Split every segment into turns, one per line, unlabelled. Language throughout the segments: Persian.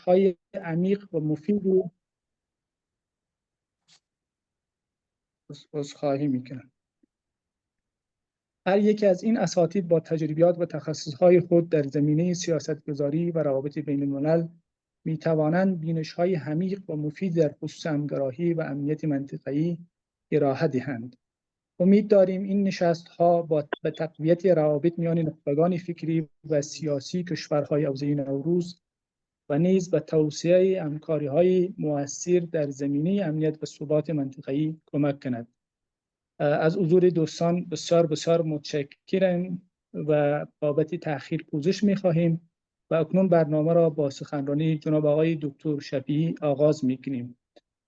بینش‌های عمیق و مفیدی عذرخواهی می‌کنم. هر یک از این اساتید با تجربیات و تخصص‌های خود در زمینه سیاست‌گذاری و روابط بین‌الملل می‌توانند بینش‌های عمیق و مفید در خصوص همگرایی و امنیت منطقه‌ای ارائه دهند. امید داریم این نشست‌ها به تقویت روابط میان نخبگان فکری و سیاسی کشورهای حوزه نوروز و نیز به توسعه همکاری‌های مؤثر در زمینه امنیت و ثبات منطقه‌ای کمک کند. از حضور دوستان بسیار بسیار متشکرم و بابت تأخیر پوزش می‌خواهیم و اکنون برنامه را با سخنرانی جناب آقای دکتر شفیعی آغاز می‌کنیم.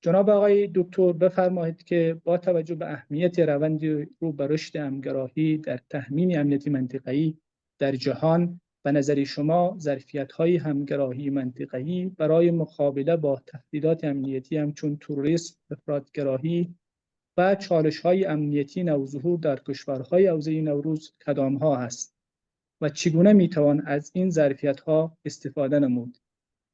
جناب آقای دکتر بفرمایید که با توجه به اهمیت روند رو به رشد همگرایی در تأمین امنیت منطقه‌ای در جهان و نظر شما ظرفیت‌های همگرایی منطقه‌ای برای مقابله با تهدیدات امنیتی همچون تروریسم، افراط‌گرایی و چالش‌های امنیتی نوظهور در کشورهای حوزه نوروز کدام‌ها است و چگونه می‌توان از این ظرفیت‌ها استفاده نمود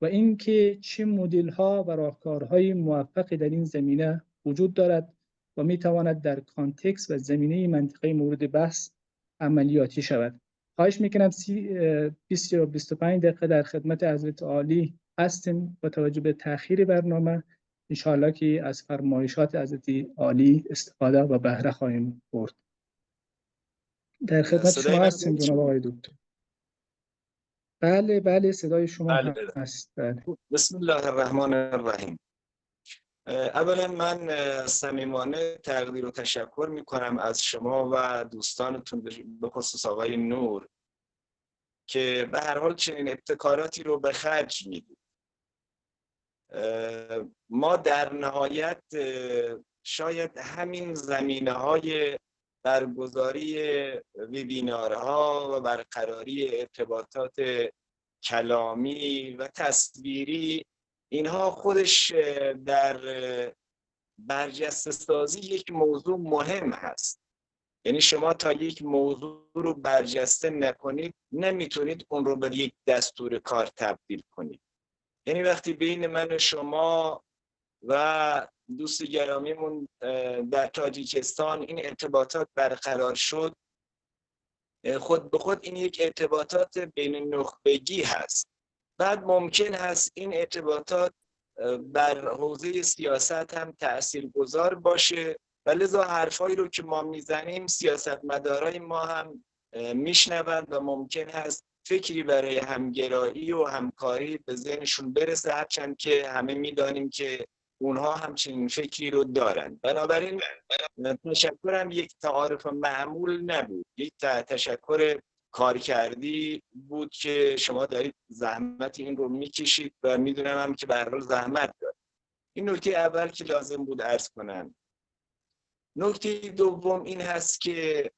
و اینکه چه مدل‌ها و راهکارهای موفق در این زمینه وجود دارد و می‌تواند در کانتکست و زمینه منطقه مورد بحث عملیاتی شود. خواهش می‌کنم 20 یا 25 دقیقه در خدمت حضرت عالی هستیم با توجه به تأخیر برنامه. انشاءالله که از فرمایشات حضرت عالی استفاده و بهره خواهیم برد. در خدمت شما هستیم جناب آقای دکتر. بله صدای شما هست. بله.
بسم الله الرحمن الرحیم. اولا من صمیمانه تقدیر و تشکر میکنم از شما و دوستانتون به خصوص آقای نور که به هر حال چنین ابتکاراتی رو به خرج میدید. ما در نهایت شاید همین زمینه‌های برگزاری وبینارها و برقراری ارتباطات کلامی و تصویری اینها خودش در برجسته سازی یک موضوع مهم هست. یعنی شما تا یک موضوع رو برجسته نکنید نمیتونید اون رو به یک دستور کار تبدیل کنید. یعنی وقتی بین من و شما و دوست گرامیمون در تاجیکستان این ارتباطات برقرار شد، خود به خود این یک ارتباطات بین نخبگی هست. بعد ممکن هست این ارتباطات بر حوزه سیاست هم تاثیرگذار باشه و لذا حرفایی رو که ما میزنیم سیاستمدارای ما هم میشنوند و ممکن هست فکری برای همگرایی و همکاری به ذهنشون برسه، هرچند که همه میدانیم که اونها همچنین فکری رو دارن. بنابراین تشکرم یک تعارف معمول نبود، یک تشکر کارکردی بود که شما دارید زحمت این رو میکشید و میدونم هم که به هر حال زحمت دارید. این نکته اول که لازم بود عرض کنم. نکته دوم این هست که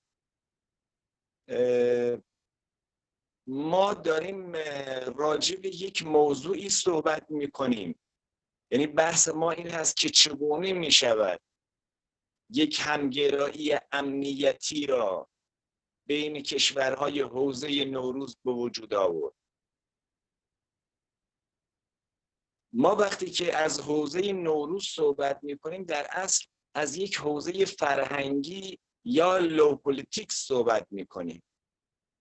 ما داریم راجع به یک موضوعی صحبت میکنیم. یعنی بحث ما این هست که چگونه میشود یک همگرایی امنیتی را بین کشورهای حوزه نوروز به وجود آورد. ما وقتی که از حوزه نوروز صحبت میکنیم در اصل از یک حوزه فرهنگی یا لوپولیتیکس صحبت میکنیم.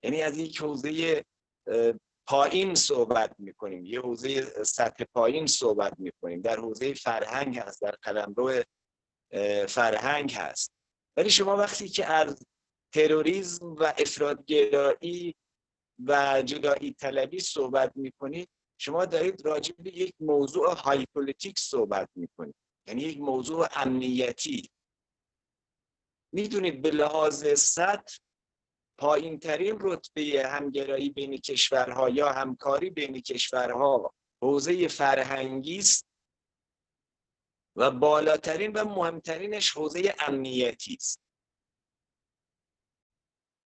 یعنی از یک حوزه پایین صحبت میکنیم، یه حوزه سطح پایین صحبت میکنیم. در حوزه فرهنگ هست، در قلمرو فرهنگ هست. ولی شما وقتی که از تروریسم و افراط‌گرایی و جدایی طلبی صحبت میکنید، شما دارید راجع به یک موضوع های پولیتیک صحبت میکنید، یعنی یک موضوع امنیتی. میدونید به لحاظ سطح پایین ترین رتبه همگرایی بین کشورها یا همکاری بین کشورها حوزه فرهنگی است و بالاترین و مهمترینش حوزه امنیتی است.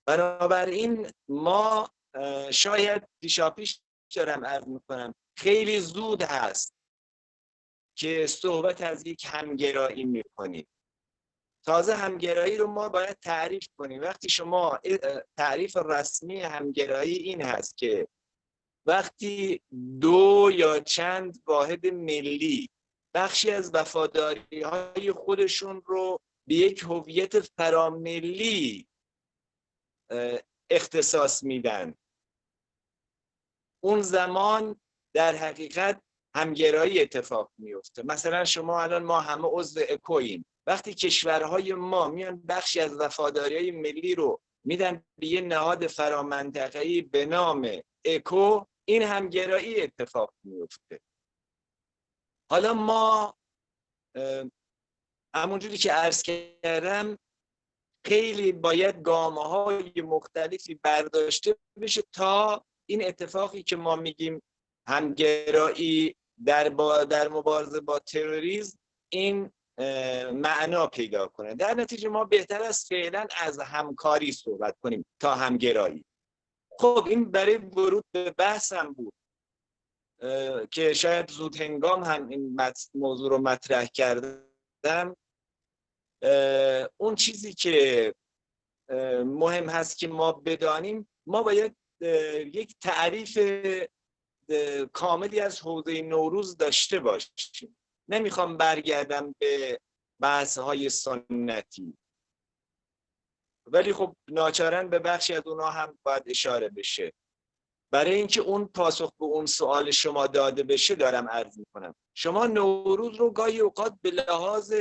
بنابراین ما شاید پیشاپیش دارم عرض میکنم خیلی زود هست که صحبت از یک همگرایی میکنیم. تازه همگرایی رو ما باید تعریف کنیم. وقتی شما تعریف رسمی همگرایی این هست که وقتی دو یا چند واحد ملی بخشی از وفاداری‌های خودشون رو به یک هویت فراملی اختصاص میدن، اون زمان در حقیقت همگرایی اتفاق میفته. مثلا شما الان ما همه عضو اکویم، وقتی کشورهای ما میان بخشی از وفاداری‌های ملی رو میدن به یه نهاد فرامنطقه‌ای به نام اکو، این همگرایی اتفاق میفته. حالا ما همونجوری که عرض کردم خیلی باید گام‌های مختلفی برداشته بشه تا این اتفاقی که ما میگیم همگرایی در مبارزه با تروریسم این معنا پیدا کنه. در نتیجه ما بهتر است فعلا از همکاری صحبت کنیم تا همگرایی. خب این برای ورود به بحثم بود که شاید زود هنگام هم این موضوع رو مطرح کردم. اون چیزی که مهم هست که ما بدانیم، ما باید یک تعریف کاملی از حوزه نوروز داشته باشیم. نمیخوام برگردم به بحث‌های سنتی، ولی خب ناچارن به بخشی از اونها هم باید اشاره بشه. برای اینکه اون پاسخ به اون سوال شما داده بشه دارم عرض میکنم. شما نوروز رو گاهی اوقات به لحاظ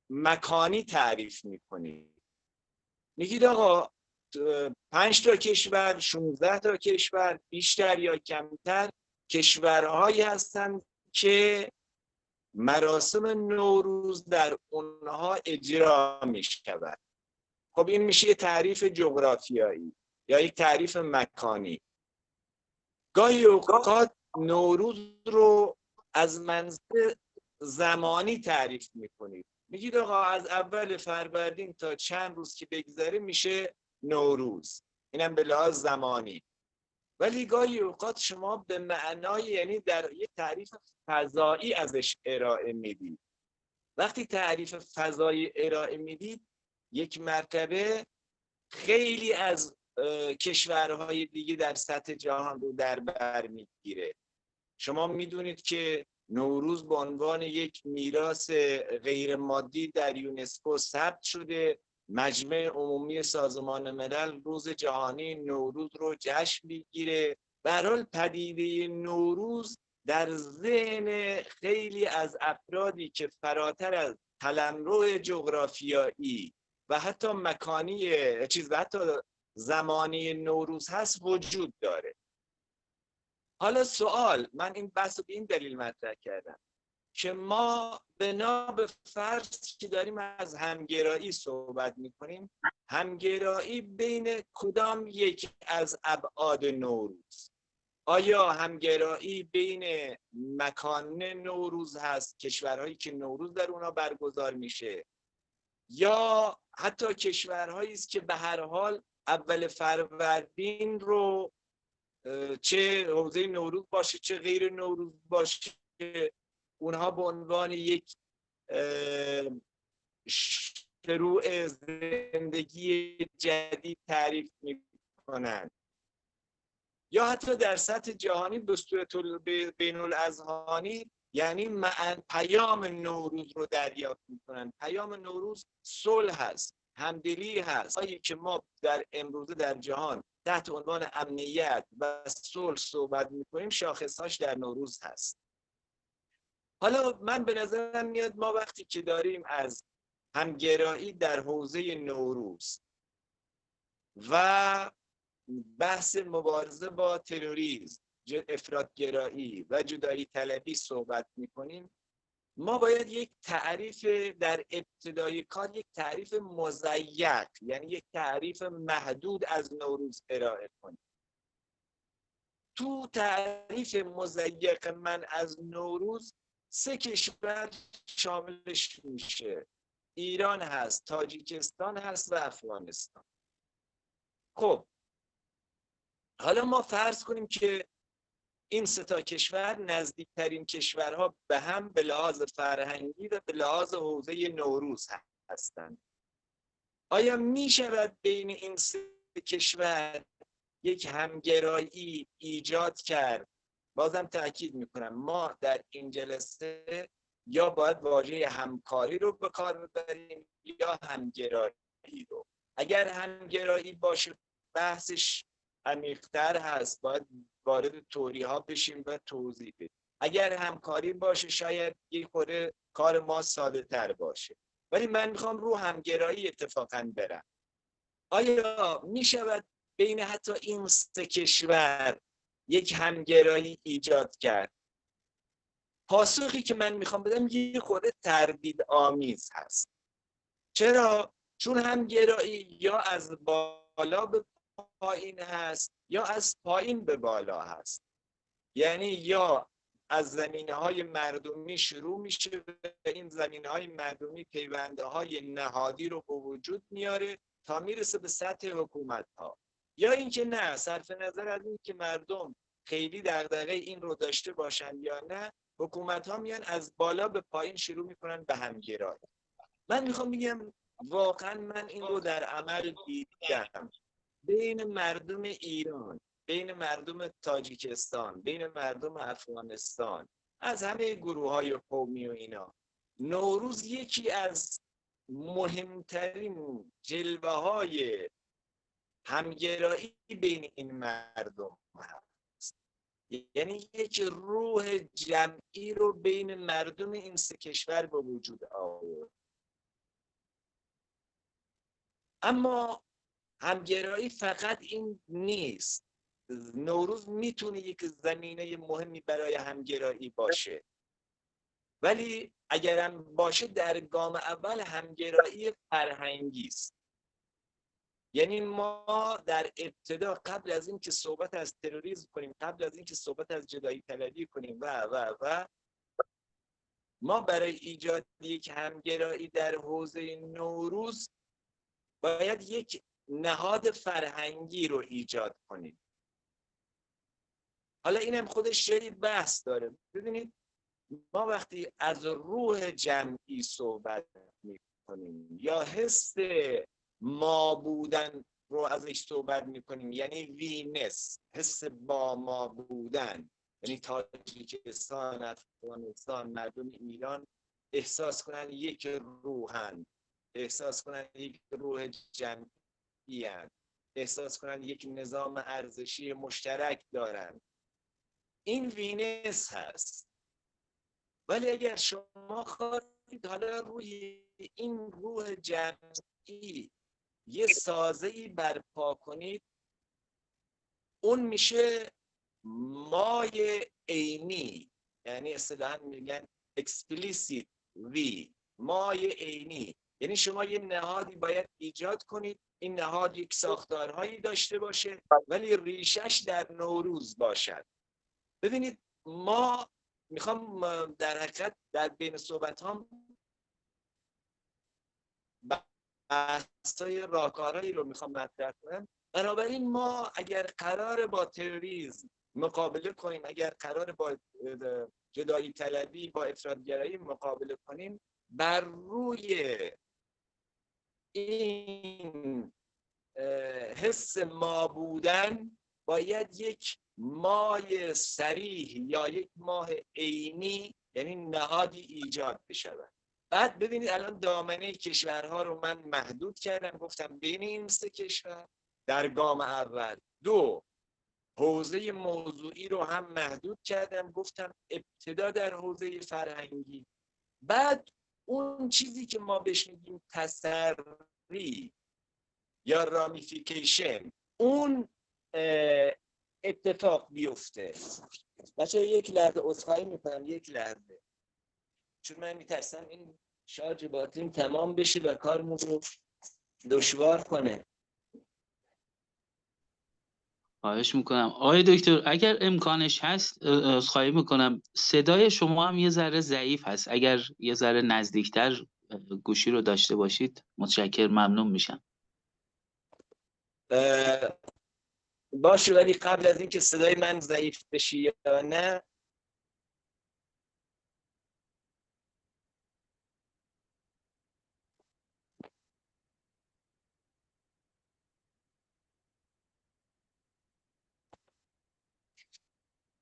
مکانی تعریف میکنید. میگید آقا 5 تا کشور، 16 تا کشور، بیشتر یا کمتر کشورهایی هستند که مراسم نوروز در اونها اجرا میشود. خب این میشه تعریف جغرافیایی یا یک تعریف مکانی. گاهی اوقات نوروز رو از منظر زمانی تعریف میکنید. میگید آقا از اول فروردین تا چند روز که بگذره میشه نوروز، اینم به لحاظ زمانی. ولی گاهی اوقات شما به معنای یعنی در یک تعریف فضایی ازش ارائه میدید. وقتی تعریف فضایی ارائه میدید یک مرتبه خیلی از کشورهای دیگه در سطح جهان رو در بر میگیره. شما میدونید که نوروز به عنوان یک میراث غیر مادی در یونسکو ثبت شده. مجمع عمومی سازمان ملل روز جهانی نوروز رو جشن میگیره. به هر حال پدیده نوروز در ذهن خیلی از افرادی که فراتر از قلمرو جغرافیایی و حتی مکانی و حتی زمانی نوروز هست وجود داره. حالا سوال، من این بحث رو به این دلیل مطرح کردم که ما بنا به فرض که داریم از همگرایی صحبت میکنیم، همگرایی بین کدام یک از ابعاد نوروز؟ آیا همگرایی بین مکان نوروز هست، کشورهایی که نوروز در اونا برگزار میشه، یا حتی کشورهایی است که به هر حال اول فروردین رو چه حوزه نوروز باشه چه غیر نوروز باشه اونها به عنوان یک شروع زندگی جدید تعریف میکنن، یا حتی در سطح جهانی دستور بین الاذهانی یعنی پیام نوروز رو دریافت میکنن. پیام نوروز صلح هست، همدلی هست. هایی که ما در امروزه در جهان تحت عنوان امنیت و صلح صحبت میکنیم شاخصهاش در نوروز هست. حالا من به نظرم میاد ما وقتی که داریم از همگرایی در حوزه نوروز و بحث مبارزه با تروریسم، افراط‌گرایی و جدایی طلبی صحبت میکنیم، ما باید یک تعریف در ابتدای کار، یک تعریف مضیق، یعنی یک تعریف محدود از نوروز ارائه کنیم. تو تعریف مضیق من از نوروز 3 کشور شاملش میشه: ایران هست، تاجیکستان هست و افغانستان. خب حالا ما فرض کنیم که این 3 تا کشور نزدیکترین کشورها به هم به لحاظ فرهنگی و به لحاظ حوزه نوروز هستند. آیا می شود بین این 3 کشور یک همگرایی ایجاد کرد. بازم تاکید میکنم ما در این جلسه یا باید واژه همکاری رو به کار ببریم یا همگرایی رو. اگر همگرایی باشه بحثش عمیق‌تر هست، باید وارد توضیح ها بشیم و توضیح بدیم. اگر همکاری باشه شاید یک خورده کار ما ساده تر باشه. ولی من میخوام رو همگرایی اتفاقاً برم. آیا میشود بین حتی این سه کشور یک همگرایی ایجاد کرد؟ پاسخی که من میخوام بدم یه خورده تردیدآمیز هست. چرا؟ چون همگرایی یا از بالا به پایین هست یا از پایین به بالا هست. یعنی یا از زمینه‌های مردمی شروع میشه و این زمینه‌های مردمی پیونده‌های نهادی رو به وجود میاره تا میرسه به سطح حکومت‌ها، یا اینکه نه، صرف نظر از این که مردم خیلی دغدغه این رو داشته باشن یا نه، حکومت‌ها میان از بالا به پایین شروع میکنن به همگرایی. من میخوام بگم واقعا من این رو در عمل دیدم بین مردم ایران، بین مردم تاجیکستان، بین مردم افغانستان، از همه گروه‌های قومی و اینا. نوروز یکی از مهمترین جلوه‌های همگرایی بین این مردم هست. یعنی یک روح جمعی رو بین مردم این سه کشور به وجود آورد. اما همگرایی فقط این نیست. نوروز میتونه یک زمینه مهمی برای همگرایی باشه، ولی اگرم باشه در گام اول همگرایی فرهنگی است. یعنی ما در ابتدا قبل از این که صحبت از تروریسم کنیم، قبل از این که صحبت از جدایی طلبی کنیم و ما برای ایجاد یک همگرایی در حوزه نوروز باید یک نهاد فرهنگی رو ایجاد کنیم. حالا اینم خودش خیلی بحث داره. ببینید ما وقتی از روح جمعی صحبت میکنیم یا حس ما بودن رو ازش صحبت میکنیم، یعنی وینس، حس با ما بودن، یعنی تاجیکستان، افغانستان، مردم ایران احساس کنن یک روحن، احساس کنن یک روح جمعی هست، احساس کنن یک نظام ارزشی مشترک دارن. این وینس هست. ولی اگر شما خواهید حالا روی این روح جمعی یه سازه‌ای برپا کنید، اون میشه مای عینی، یعنی اصطلاحاً میگن explicit وی، مای عینی. یعنی شما یه نهادی باید ایجاد کنید، این نهاد یک ساختارهایی داشته باشه ولی ریشش در نوروز باشد. ببینید ما میخوام در حقیقت در بین صحبت هم بحثای راهکارهایی رو میخوام مطرح کنم. بنابراین ما اگر قرار با تروریسم مقابله کنیم، اگر قرار با جدایی طلبی، با افراطگرایی مقابله کنیم، بر روی این حس ما بودن باید یک مای صریح یا یک ماه عینی، یعنی نهادی ایجاد بشود. بعد ببینید الان دامنه کشورها رو من محدود کردم، گفتم بین این سه کشور در گام اول. دو، حوزه موضوعی رو هم محدود کردم، گفتم ابتدا در حوزه فرهنگی. بعد اون چیزی که ما بهش میگیم تسری یا رامیفیکیشن، اون اتفاق بیفته. بچه یک لحظه عذرخواهی میکنم، یک لحظه، چون من میترسم این شارژ باتریم تمام بشه و کارمون رو دشوار کنه.
خواهش میکنم آقای دکتر اگر امکانش هست عذرخواهی میکنم، صدای شما هم یه ذره ضعیف هست، اگر یه ذره نزدیکتر گوشی رو داشته باشید متشکر ممنون میشم.
باشه، ولی قبل از اینکه صدای من ضعیف بشه یا نه،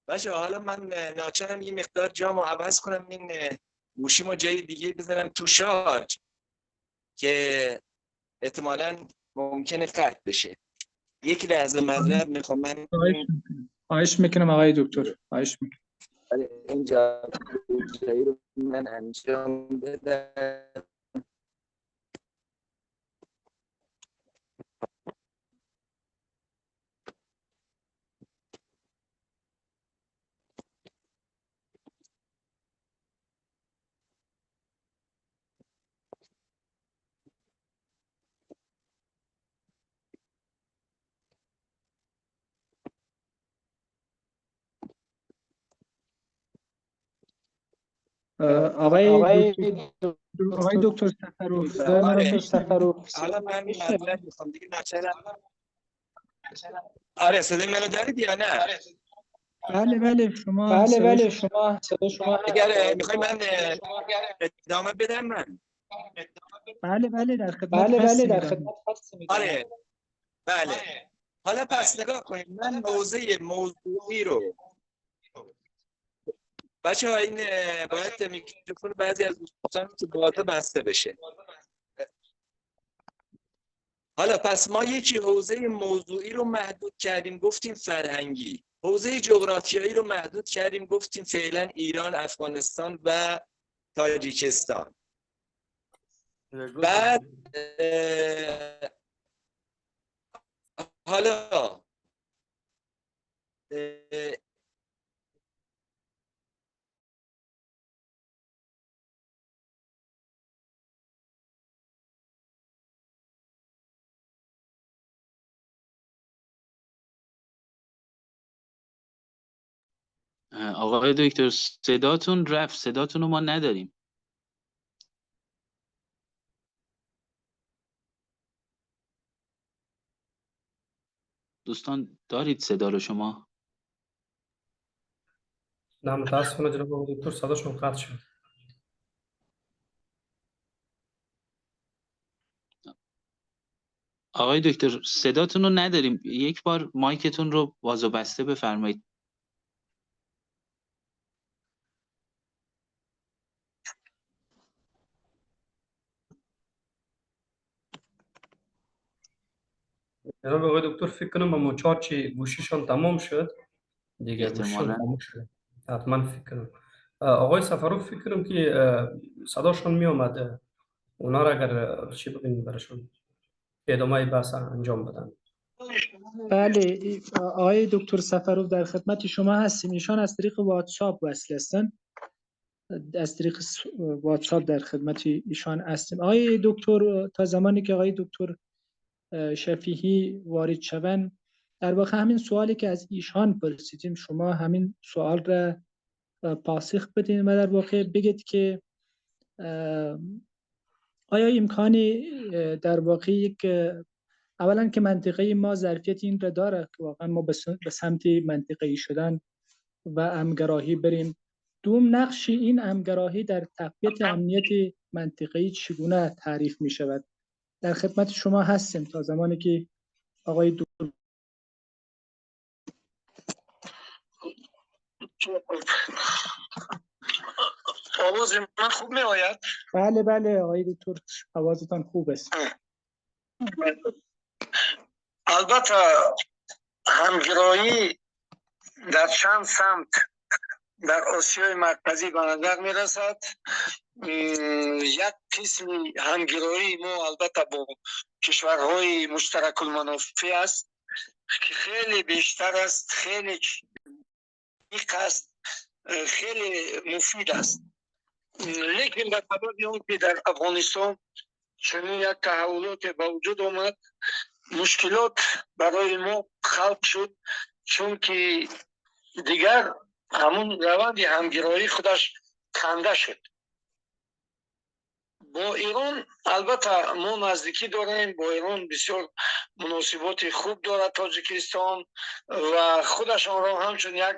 باشه حالا من ناچارم یه مقدار جامو عوض کنم، این گوشیمو جای دیگه بزنم تو شارژ که احتمالاً ممکنه قطع بشه. یک لحظه معذرت میخوام من
خواهش میکنم آقای دکتر، خواهش میکنم.
اینجا جایی رو من انجام بدم.
آقای دکتر سفروف، صدای من رو میشنوید؟
حالا من معذرت میخوام دیگه نچرم. آره صدای منو دارید یا نه؟
بله شما صدای شما
اگر میخوای من ادامه بدم من.
بله در خدمت هستیم.
آره بله. حالا پس نگاه کنید، من موضوعی رو بچه‌ها این باید میکروفون بعضی از دوستان تو بالا بسته بشه. حالا پس ما یکی حوزه موضوعی رو محدود کردیم گفتیم فرهنگی، حوزه جغرافیایی رو محدود کردیم گفتیم فعلا ایران، افغانستان و تاجیکستان. بعد حالا
آقای دکتر صداتون رفت، صداتون رو ما نداریم. دوستان دارید صدا رو شما؟
نه متاسفانه جناب آقای دکتر صداشون قطع شد.
آقای دکتر صداتون رو نداریم، یک بار مایکتون رو باز و بسته بفرمایید.
جناب آقای دکتر فکر کنم با مچارچ گوشیشون تمام شد دیگه، گوشیشون
احتمالاً.
تمام شد حتما فکر کنم. آقای سفروف فکر کنم که صداشون می اومد، اونا را اگر چی بگیم برشون ادامه بحث انجام بدن.
بله آقای دکتر سفروف در خدمت شما هستیم. ایشان از طریق واتساپ وصل هستن، از طریق واتساپ در خدمت ایشان هستیم. آقای دکتر تا زمانی که آقای دکتر شفیعی وارد شوند، در واقع همین سوالی که از ایشان پرسیدیم شما همین سوال را پاسخ بدین و در واقع بگید که آیا امکانی در واقع یک اولا که منطقه ما ظرفیت این را داره که واقعا ما به سمت منطقه‌ای شدن و امنگراهی بریم. دوم، نقش این امنگراهی در تقویت امنیت منطقه‌ای چگونه تعریف می شود؟ در خدمت شما هستیم تا زمانی که آقای دکتر.
آواز من خوب می آید؟
بله آقای دکتر آوازتان خوب است.
البته همگرایی در چند سمت در آسیای مرکزی به نظر می رسد. یک قسم همگرایی ما البته با کشورهای مشترک المنافع است که خیلی بیشتر است، خیلی دقیق است، خیلی مفید است. لیکن در سبب اون که در افغانستان چنین یک تحولات به وجود آمد، مشکلات برای ما خلق شد، چون که دیگر همون روند همگرایی خودش کنده شد. با ایران البته ما نزدیکی داریم، با ایران بسیار مناسبات خوب دارد تاجیکستان و خودشان را همچون یک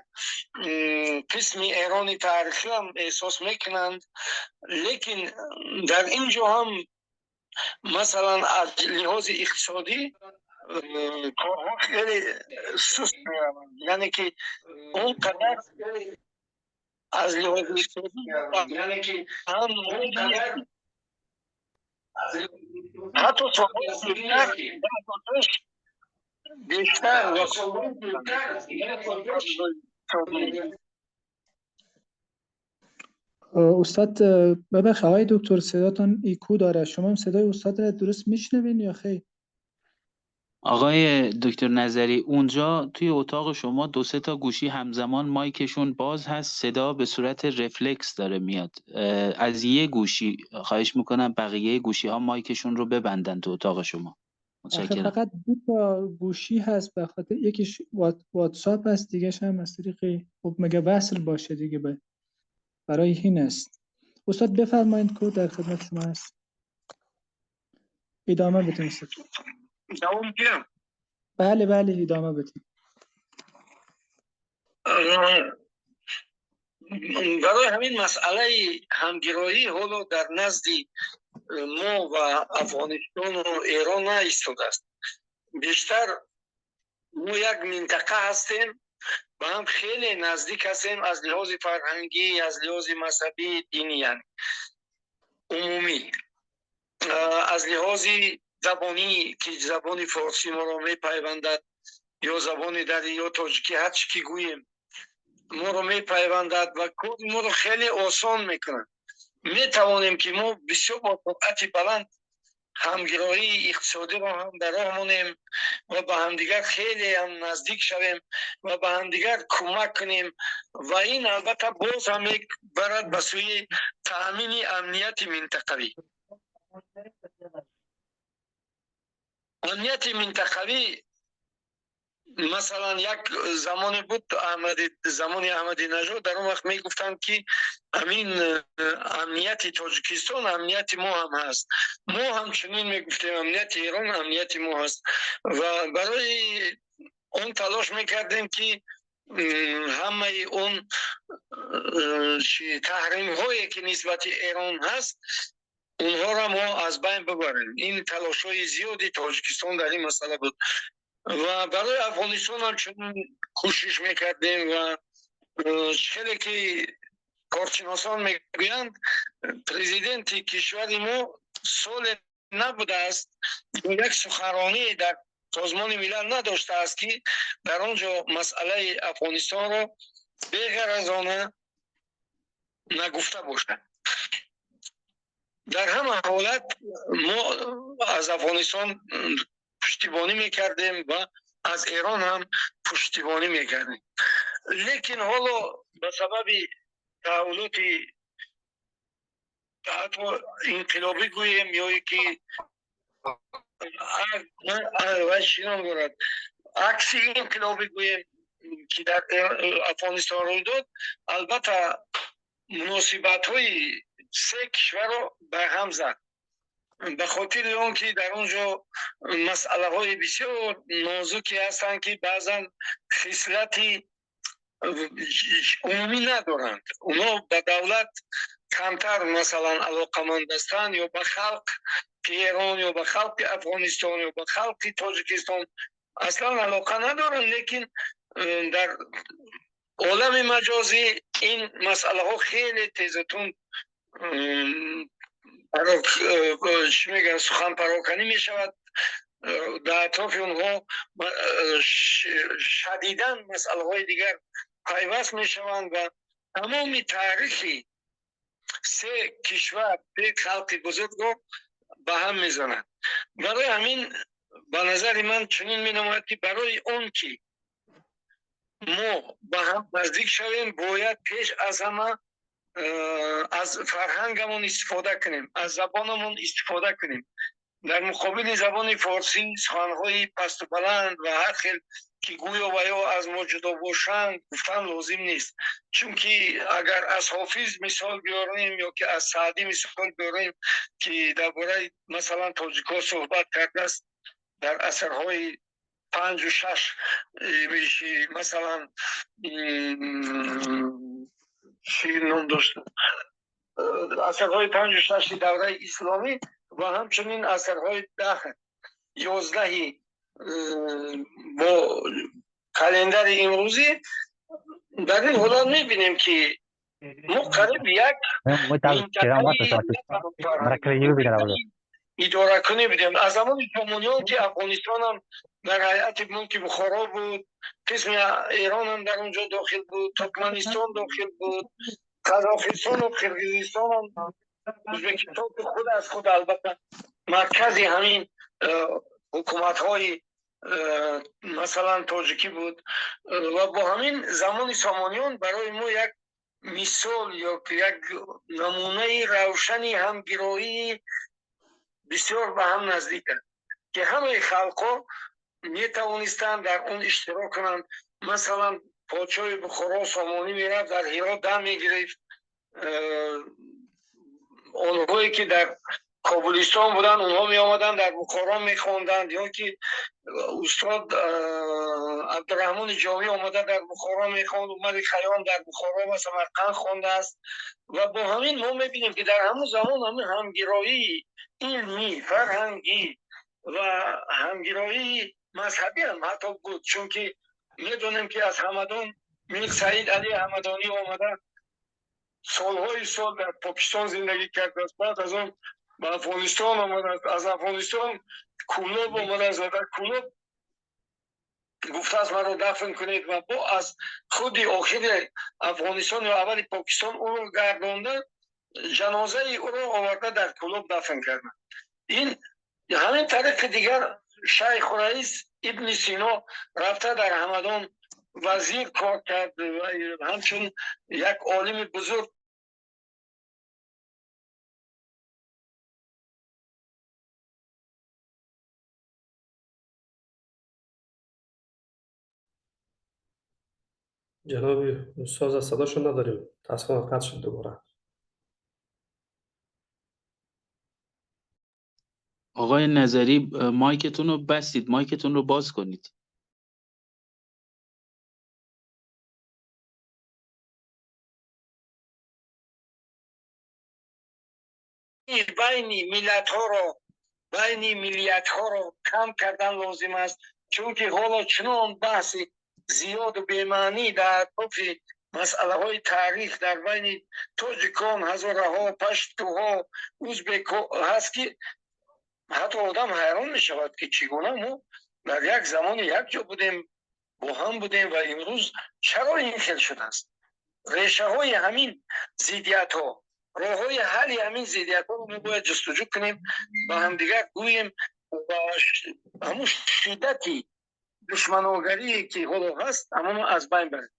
قسم ایرانی تاریخی هم احساس میکنند. لیکن در اینجا هم مثلا از لحاظ اقتصادی کارها خیلی سست می‌روند، یعنی که اون قدر از لحاظ اقتصادی هم حتی سالهای بیشتر و
استاد ببخشید آقای دکتر صداتون ایکو داره، شما هم صدای استاد را درست میشنوین یا خیر؟
آقای دکتر نظری اونجا توی اتاق شما 2-3 تا گوشی همزمان مایکشون باز هست، صدا به صورت رفلکس داره میاد از یه گوشی. خواهش میکنم بقیه گوشی ها مایکشون رو ببندن تو اتاق شما.
آخه
متشکرم.
فقط 2 تا گوشی هست، به خاطر یکیش واتساپ هست، دیگه‌ش هم از طریق خب مگه وصل باشه دیگه برای این است. استاد بفرمایید که در خدمت شما هست. ادامه بدین استاد.
دوام گیرم.
بله ادامه بدین.
برای همین مسئله همگرایی حالا در نزد ما و افغانستان و ایران نایستاده است. بیشتر ما یک منطقه هستیم و هم خیلی نزدیک هستیم از لحاظ فرهنگی، از لحاظ مذهبی، دینی، یعنی عمومی. از لحاظ زبانی که زبان فارسی ما را میپیوندد یا زبان دری یا تاجیکی هر چی که گوییم ما را میپیوندد و کار ما را خیلی آسان میکنند. میتوانیم که ما بسیار با سرعت بلند همگرایی اقتصادی را هم در راه مانیم و به همدیگر خیلی هم نزدیک شویم و به همدیگر کمک کنیم و این البته باز هم برد به سوی تأمین امنیت منطقوی. امنیت منطقوی مثلا یک زمان بود زمان احمدی نژاد در اون وقت می گفتند که همین امنیت تاجیکستان امنیت ما هم هست، ما هم چنین می گفتیم امنیت ایران امنیت ما هست و برای اون تلاش میکردیم که همه اون تحریم هایی که نسبت ایران هست اونها را ما از بین ببریم. این تلاش های زیادی تاجیکستان در این مسئله بود و برای افغانستان هم چون کوشش میکردیم و خیلی که کارشناسان میگویند پرزیدنت کشور ما سال نبوده است یک سخنرانی در سازمان ملل نداشته است که در آنجا مسئله افغانستان را بغیر از آن نگفته باشد. در همه حالت ما از افغانستان پشتیبانی میکردیم و از ایران هم پشتیبانی میکردیم، لیکن حالا به سبب تحولات انقلابی گوییم یا که عکس انقلابی گوییم که در افغانستان روی داد، البته مناسبت های سه کشور را به هم زد به خاطر اون که در اونجا مسئله های بسیار نازکی هستند که بعضا خصلتی عمومی ندارند. اونا به دولت کمتر مثلا علاقمند هستند یا به خلق ایران یا به خلق افغانستان یا به خلق تاجیکستان اصلا علاقه ندارند، لیکن در عالم مجازی این مسئله ها خیلی تیزتون سخن پراکنی می شود. در اطراف اونها شدیداً مسئله های دیگر پیوست می شوند و تمام تاریخی سه کشور سه خلق بزرگ رو به هم می زنند. برای همین به نظر من چنین می نماید که برای اون که ما به هم نزدیک شویم باید پیش از همه از فرهنگمون استفاده کنیم، از زبانمون استفاده کنیم. در مقابل زبان فارسی سخنهای پست و بلند و هر خیل که گویا و یا از ما جدا باشند گفتن لازم نیست، چون که اگر از حافظ مثال بیاریم یا که از سعدی مثال بیاریم که درباره مثلا تاجیک‌ها صحبت کرده است در اثرهای 5 و 6 مثلا چی نام داشته اثرهای 5 و 6 دوره اسلامی و همچنین اثرهای 10 11 با کلندر امروزی در این حالت میبینیم که ما قریب یک اداره کنی بدیم. از زمان جمهوریان که افغانستان هم در هیئت ملک بخارا بود، قسم ایران هم در اونجا داخل بود، ترکمنستان داخل بود، قزاقستان و قرقیزستان هم، ازبکستان خود از خود البته مرکزی همین حکومت های مثلا تاجیکی بود و با همین زمان سامانیان برای ما یک مثال یا یک نمونه روشنی همگرایی بسیار به هم نزدیک است که همه خلقا می توانستند در اون اشتراک کنند. مثلا پادشاه بخارا سامانی میرفت در هرات دم میگرفت، اونهایی که در کابلستان بودن اونها می آمدن در بخارا می خواندند، یا که استاد عبدالرحمن جاوی آمده در بخارا می خواند، اومد خیام در بخارا و سمرقند خوانده است. و با همین ما می بینیم که در همون زمان همین همگرایی علمی، فرهنگی و همگرایی مذهبی هم حتی بود، چون که میدونیم که از همدان ملک سعید علی همدانی آمده سالهای سال در پاکستان زندگی کرده است، بعد از اون به افغانستان آمده، از افغانستان کولوب آمده است و در کولوب گفته است مرا دفن کنید و با از خود آخر افغانستان یا اول پاکستان او رو گردانده، جنازه او رو آورده در کولوب دفن کرده. این همین طریق دیگر شیخ رئیس ابن سینا رفته در همدان وزیر کار کرد و همچون یک عالم بزرگ
جناب استاد صداشو نداریم، تصمیم قطع شد دوباره.
آقای نظری مایکتون رو بستید، مایکتون رو باز کنید.
بین ملیت ها رو کم کردن لازم است، چون که حالا چنان بحث زیاد و بی‌معنی در اطراف مسئله های تاریخ در بین تاجیکان، هزاره ها، پشتوها، ازبک هست که حتی آدم حیران می شود که چگونه ما در یک زمان یک جا بودیم، با هم بودیم و امروز چرا این خیل شده است. ریشه های همین ضدیت ها، راه های حل همین ضدیت ها رو ما باید جستجو کنیم، با هم دیگر گوییم و همون شدتی دشمناگری که حالا هست اما از بین بریم.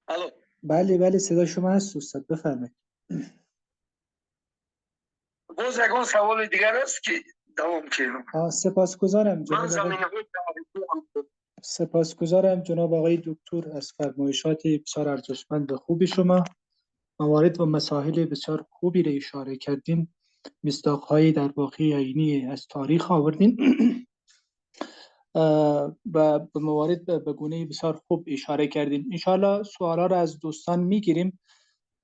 الو.
بله صدا شما هست استاد، بفرمایید.
باز یکان سوال دیگر است که دوام کنیم.
سپاسگزارم
من زمینه های
سپاسگزارم جناب آقای دکتر از فرمایشات بسیار ارزشمند و خوبی شما. موارد و مسائل بسیار خوبی را اشاره کردین، مصداق‌های در واقع عینی از تاریخ آوردین و به موارد به گونه بسیار خوب اشاره کردین. انشاءالله سوالا را از دوستان میگیریم.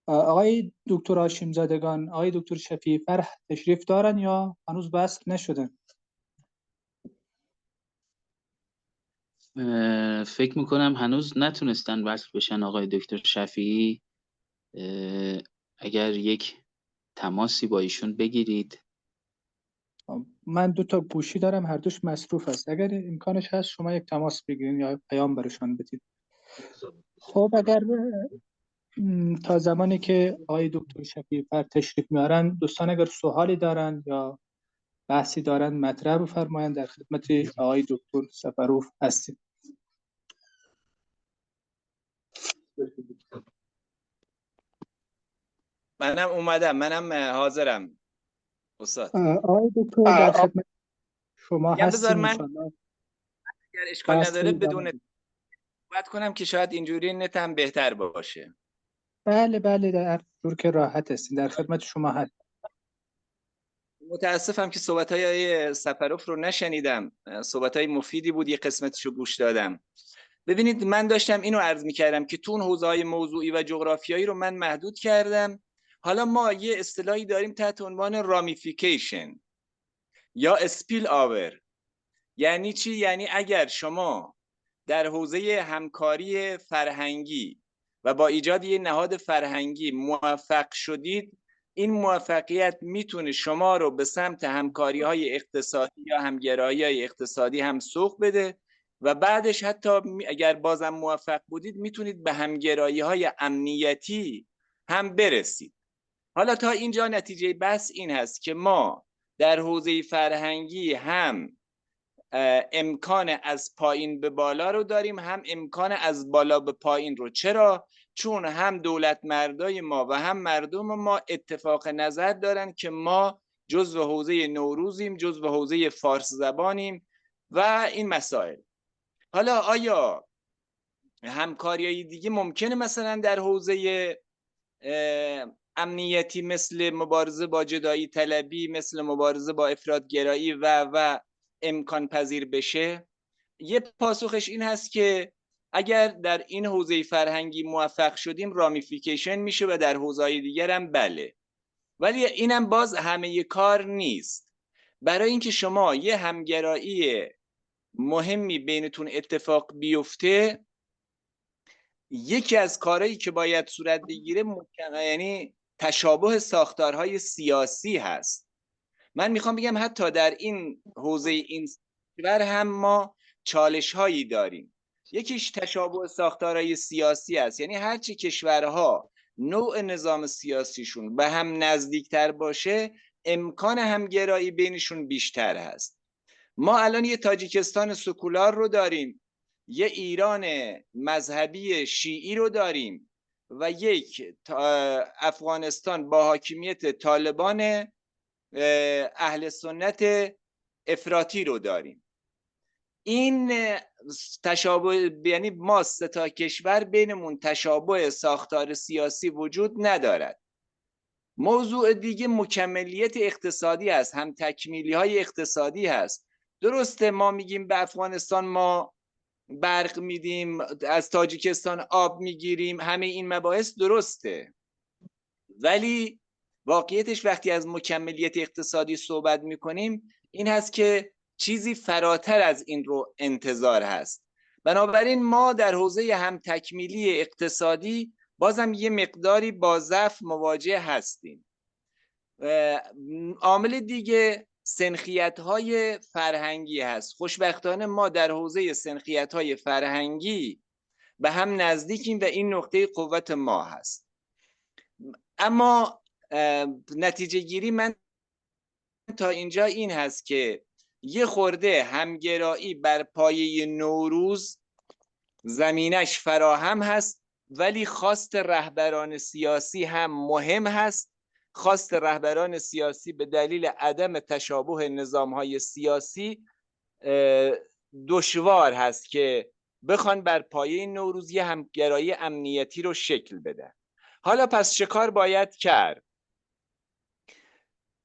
آقای دکتر هاشم زادگان، آقای دکتر شفیع فرح تشریف دارن یا هنوز وصل نشدن؟
فکر میکنم هنوز نتونستن وصل بشن آقای دکتر شفیعی. اگر یک تماسی با ایشون بگیرید.
من 2 تا گوشی دارم، هر دوش مصروف است. اگر امکانش هست شما یک تماس بگیرید یا پیام برشان بدید. خب اگر تا زمانی که آقای دکتر شفیع فرح تشریف میارن، دوستان اگر سوالی دارن یا بحثی دارن مطرح بفرمایند، در خدمت آقای دکتر سفروف هستیم.
منم اومدم، منم حاضرم استاد.
آقای دکتر در خدمت شما هستیم.
من
انشاءالله
اگر اشکال نداره بدون صحبت کنم که شاید اینجوری نتم بهتر باشه.
بله در جور که راحت هستیم، در خدمت شما هستیم.
متاسفم که صحبت‌های سفروف رو نشنیدم. صحبت‌های مفیدی بود، یه قسمتشو گوش دادم. ببینید من داشتم اینو عرض می‌کردم که تو اون حوزه‌های موضوعی و جغرافیایی رو من محدود کردم. حالا ما یه اصطلاحی داریم تحت عنوان رامیفیکیشن یا اسپیل آور. یعنی چی؟ یعنی اگر شما در حوزه همکاری فرهنگی و با ایجاد یه نهاد فرهنگی موفق شدید، این موفقیت میتونه شما رو به سمت همکاری‌های اقتصادی یا همگرایی‌های اقتصادی هم سوق بده و بعدش حتی اگر بازم موفق بودید میتونید به همگرایی‌های امنیتی هم برسید. حالا تا اینجا نتیجه بحث این هست که ما در حوزه فرهنگی هم امکان از پایین به بالا رو داریم، هم امکان از بالا به پایین رو. چرا؟ چون هم دولت مردای ما و هم مردم ما اتفاق نظر دارن که ما جزو حوزه نوروزیم، جزو حوزه فارس زبانیم و این مسائل. حالا آیا همکاری‌های دیگه ممکنه مثلا در حوزه امنیتی مثل مبارزه با جدایی طلبی، مثل مبارزه با افراطگرایی و امکان پذیر بشه؟ یه پاسخش این هست که اگر در این حوزه فرهنگی موفق شدیم رامیفیکیشن میشه و در حوزه‌های دیگر هم بله. ولی اینم باز همه کار نیست. برای اینکه شما یه همگرایی مهمی بینتون اتفاق بیفته، یکی از کارهایی که باید صورت بگیره یعنی تشابه ساختارهای سیاسی هست. من میخوام بگم حتی در این حوزه این کشور هم ما چالش هایی داریم. یکیش تشابه ساختارهای سیاسی است، یعنی هرچی کشورها نوع نظام سیاسیشون به هم نزدیکتر باشه امکان همگرایی بینشون بیشتر هست. ما الان یه تاجیکستان سکولار رو داریم، یه ایران مذهبی شیعی رو داریم و یک افغانستان با حاکمیت طالبان اهل سنت افراطی رو داریم. این تشابه، یعنی ما سه تا کشور بینمون تشابه ساختار سیاسی وجود ندارد. موضوع دیگه مکملیت اقتصادی هست، هم تکمیلی های اقتصادی هست. درسته ما میگیم به افغانستان ما برق میدیم، از تاجیکستان آب میگیریم، همه این مباحث درسته، ولی واقعیتش وقتی از مکملیت اقتصادی صحبت میکنیم این هست که چیزی فراتر از این رو انتظار هست. بنابراین ما در حوزه هم تکمیلی اقتصادی بازم یه مقداری با ضعف مواجه هستیم. عامل دیگه سنخیت‌های فرهنگی هست. خوشبختانه ما در حوزه سنخیت‌های فرهنگی به هم نزدیکیم و این نقطه قوت ما هست. اما نتیجه گیری من تا اینجا این هست که یه خورده همگرایی بر پایه نوروز زمینش فراهم هست، ولی خواست رهبران سیاسی هم مهم هست. خواست رهبران سیاسی به دلیل عدم تشابه نظام‌های سیاسی دشوار هست که بخوان بر پایه نوروز یه همگرایی امنیتی رو شکل بدن. حالا پس چه کار باید کرد؟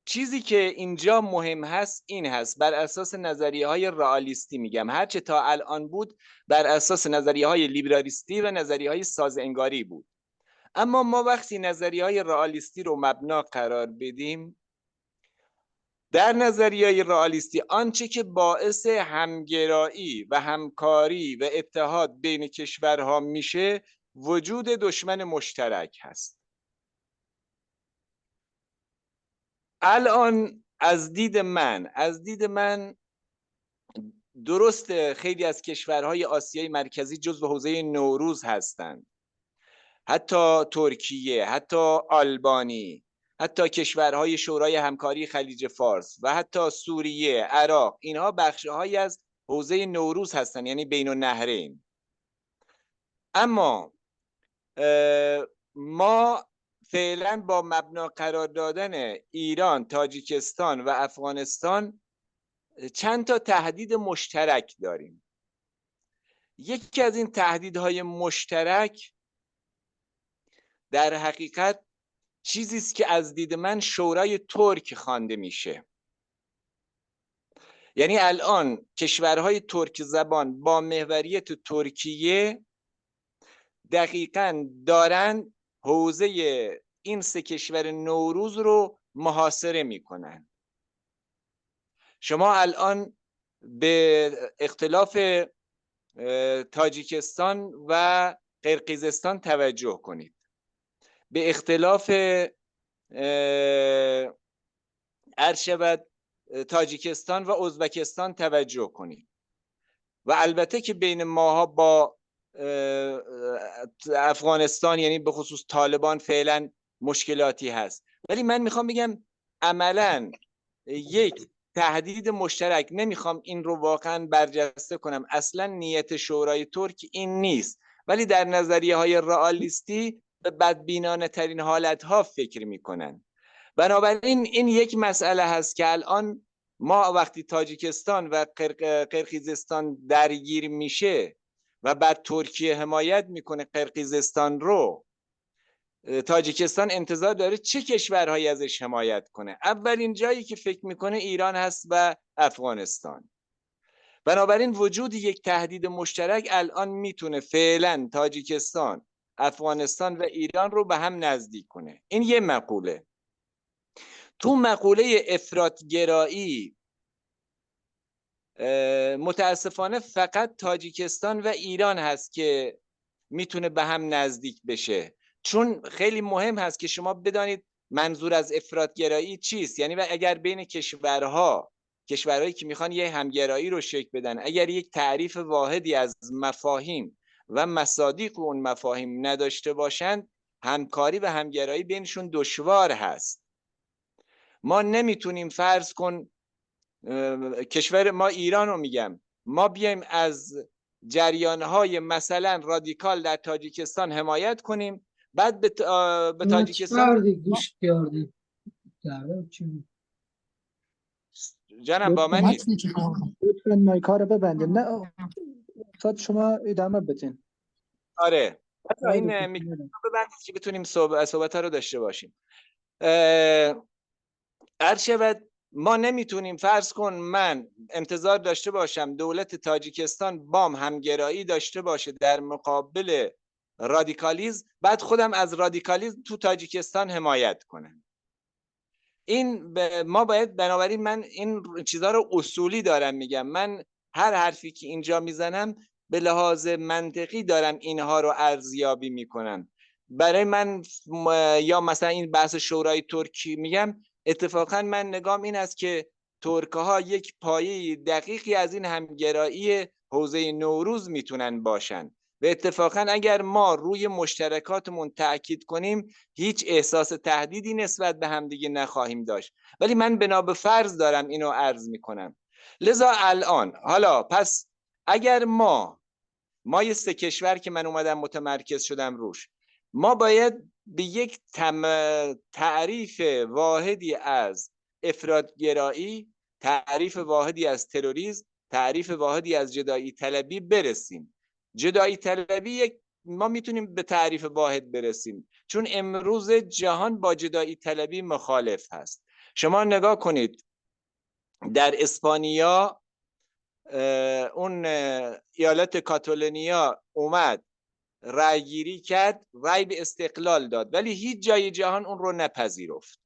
چیزی که اینجا مهم هست این هست، بر اساس نظریه‌های رئالیستی میگم، هرچه تا الان بود بر اساس نظریه‌های لیبرالیستی و نظریه‌های سازانگاری بود. اما ما وقتی نظریه‌های رئالیستی رو مبنا قرار بدیم، در نظریه‌های رئالیستی آنچه که باعث همگرایی و همکاری و اتحاد بین کشورها میشه وجود دشمن مشترک هست. الان از دید من درست خیلی از کشورهای آسیای مرکزی جزو حوزه نوروز هستند، حتی ترکیه، حتی آلبانی، حتی کشورهای شورای همکاری خلیج فارس و حتی سوریه، عراق، اینها بخشهایی از حوزه نوروز هستند، یعنی بین النهرین. اما ما فعلا با مبنا قرار دادن ایران، تاجیکستان و افغانستان چند تا تهدید مشترک داریم. یکی از این تهدیدهای مشترک در حقیقت چیزی است که از دید من شورای ترک خوانده میشه. یعنی الان کشورهای ترک زبان با محوریت ترکیه دقیقاً دارن حوزه این سه کشور نوروز رو محاصره میکنن. شما الان به اختلاف تاجیکستان و قرقیزستان توجه کنید، به اختلاف عرشبت تاجیکستان و ازبکستان توجه کنید و البته که بین ماها با افغانستان یعنی به خصوص طالبان فعلا مشکلاتی هست، ولی من میخوام بگم عملا یک تهدید مشترک، نمیخوام این رو واقعا برجسته کنم، اصلا نیت شورای ترک این نیست، ولی در نظریه های رئالیستی به بدبینانه ترین حالت ها فکر میکنن. بنابراین این یک مسئله هست که الان ما وقتی تاجیکستان و قرقیزستان درگیر میشه و بعد ترکیه حمایت میکنه قرقیزستان رو، تاجیکستان انتظار داره چه کشورهایی ازش حمایت کنه؟ اولین جایی که فکر میکنه ایران هست و افغانستان. بنابراین وجود یک تهدید مشترک الان میتونه فعلا تاجیکستان، افغانستان و ایران رو به هم نزدیک کنه. این یه مقوله. تو مقوله افراط‌گرایی متاسفانه فقط تاجیکستان و ایران هست که میتونه به هم نزدیک بشه، چون خیلی مهم هست که شما بدانید منظور از افراط‌گرایی چیست. یعنی اگر بین کشورهایی که میخوان یه همگرایی رو شکل بدن، اگر یک تعریف واحدی از مفاهیم و مصادیق اون مفاهیم نداشته باشند، همکاری و همگرایی بینشون دشوار هست. ما نمیتونیم فرض کن کشور ما ایران رو میگم، ما بیایم از جریانهای مثلا رادیکال در تاجیکستان حمایت کنیم، بعد به تاجیکستان
گوش کردی
جانم با من نیست.
لطفاً مایک‌ها رو ببندید. نه استاد شما ادامه بدین.
آره این میکروفون ببندید که بتونیم صحبت‌ها رو داشته باشیم. هرچند ما نمیتونیم فرض کن من انتظار داشته باشم دولت تاجیکستان بام همگرایی داشته باشه در مقابل رادیکالیسم، بعد خودم از رادیکالیسم تو تاجیکستان حمایت کنم. این ما باید، بنابراین من این چیزها رو اصولی دارم میگم، من هر حرفی که اینجا میزنم به لحاظ منطقی دارم اینها رو ارزیابی میکنم. برای من یا مثلا این بحث شورای ترکی میگم، اتفاقا من نگام این است که ترک‌ها یک پایه دقیقی از این همگرایی حوزه نوروز میتونن باشن و اتفاقا اگر ما روی مشترکاتمون تأکید کنیم هیچ احساس تهدیدی نسبت به همدیگه نخواهیم داشت. ولی من بنا به فرض دارم اینو عرض میکنم. لذا الان حالا پس اگر ما یه سه کشور که من اومدم متمرکز شدم روش، ما باید به یک تعریف واحدی از افراط‌گرایی، تعریف واحدی از تروریسم، تعریف واحدی از جدایی طلبی برسیم. جدایی طلبی ما میتونیم به تعریف واحد برسیم چون امروز جهان با جدایی طلبی مخالف هست. شما نگاه کنید در اسپانیا اون ایالت کاتالونیا اومد رأی گیری کرد، رأی به استقلال داد، ولی هیچ جای جهان اون رو نپذیرفت.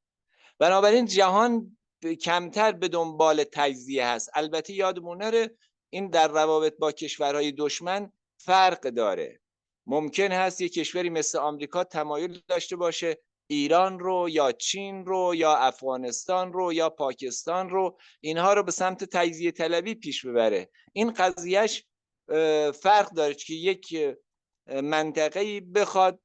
بنابراین جهان کمتر به دنبال تجزیه هست. البته یادمون نره این در روابط با کشورهای دشمن فرق داره. ممکن هست یک کشوری مثل آمریکا تمایل داشته باشه ایران رو یا چین رو یا افغانستان رو یا پاکستان رو، اینها رو به سمت تجزیه طلبی پیش ببره. این قضیهش فرق داره که یک منطقه‌ای بخواد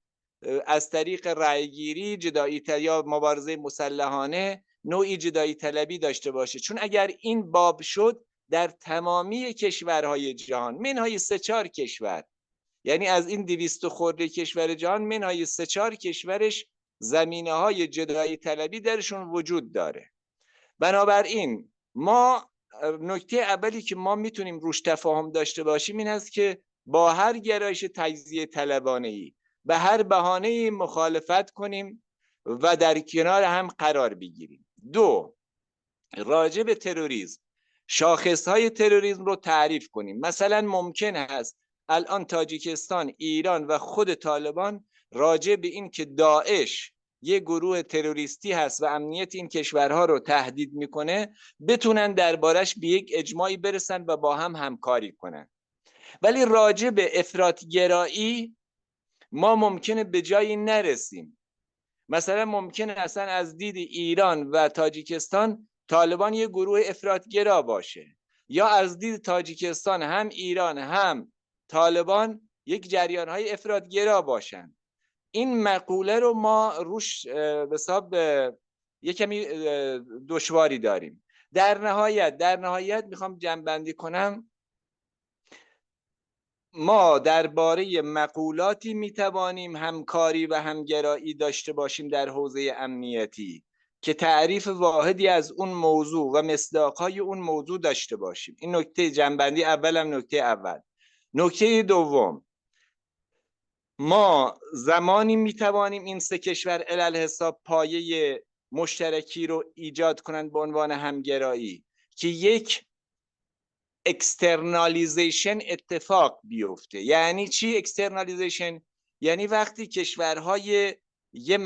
از طریق رأیگیری جدایی یا مبارزه مسلحانه نوعی جدایی طلبی داشته باشه، چون اگر این باب شد در تمامی کشورهای جهان منهای 3-4 کشور، یعنی از این 200 خورده کشور جهان منهای 3-4 کشورش زمینه‌های جدایی طلبی درشون وجود داره. بنابراین ما نکته اولی که ما میتونیم روش تفاهم داشته باشیم این است که با هر گرایش تجزیه طلبانه‌ای به هر بهانه‌ای مخالفت کنیم و در کنار هم قرار بگیریم. 2. راجع به تروریسم، شاخصهای تروریسم رو تعریف کنیم. مثلا ممکن است الان تاجیکستان، ایران و خود طالبان راجع به این که داعش یه گروه تروریستی هست و امنیت این کشورها رو تهدید میکنه بتونن دربارش به یک اجماعی برسن و با هم همکاری کنن. ولی راجع به افراط‌گرایی ما ممکنه به جایی نرسیم. مثلا ممکنه اصلا از دید ایران و تاجیکستان طالبان یه گروه افراط‌گرا باشه، یا از دید تاجیکستان هم ایران هم طالبان یک جریان‌های افراط‌گرا باشن. این مقوله رو ما روش به حساب یه کمی دشواری داریم. در نهایت میخوام جمع‌بندی کنم، ما درباره مقولاتی میتوانیم همکاری و همگرایی داشته باشیم در حوزه امنیتی که تعریف واحدی از اون موضوع و مصداقهای اون موضوع داشته باشیم. این نکته جنبندی اولم. نکته اول. نکته دوم، ما زمانی میتوانیم این سه کشور علل حساب پایه مشترکی رو ایجاد کنند به عنوان همگرایی که یک اکسترنالیزیشن اتفاق بیفته. یعنی چی اکسترنالیزیشن؟ یعنی وقتی کشورهای یه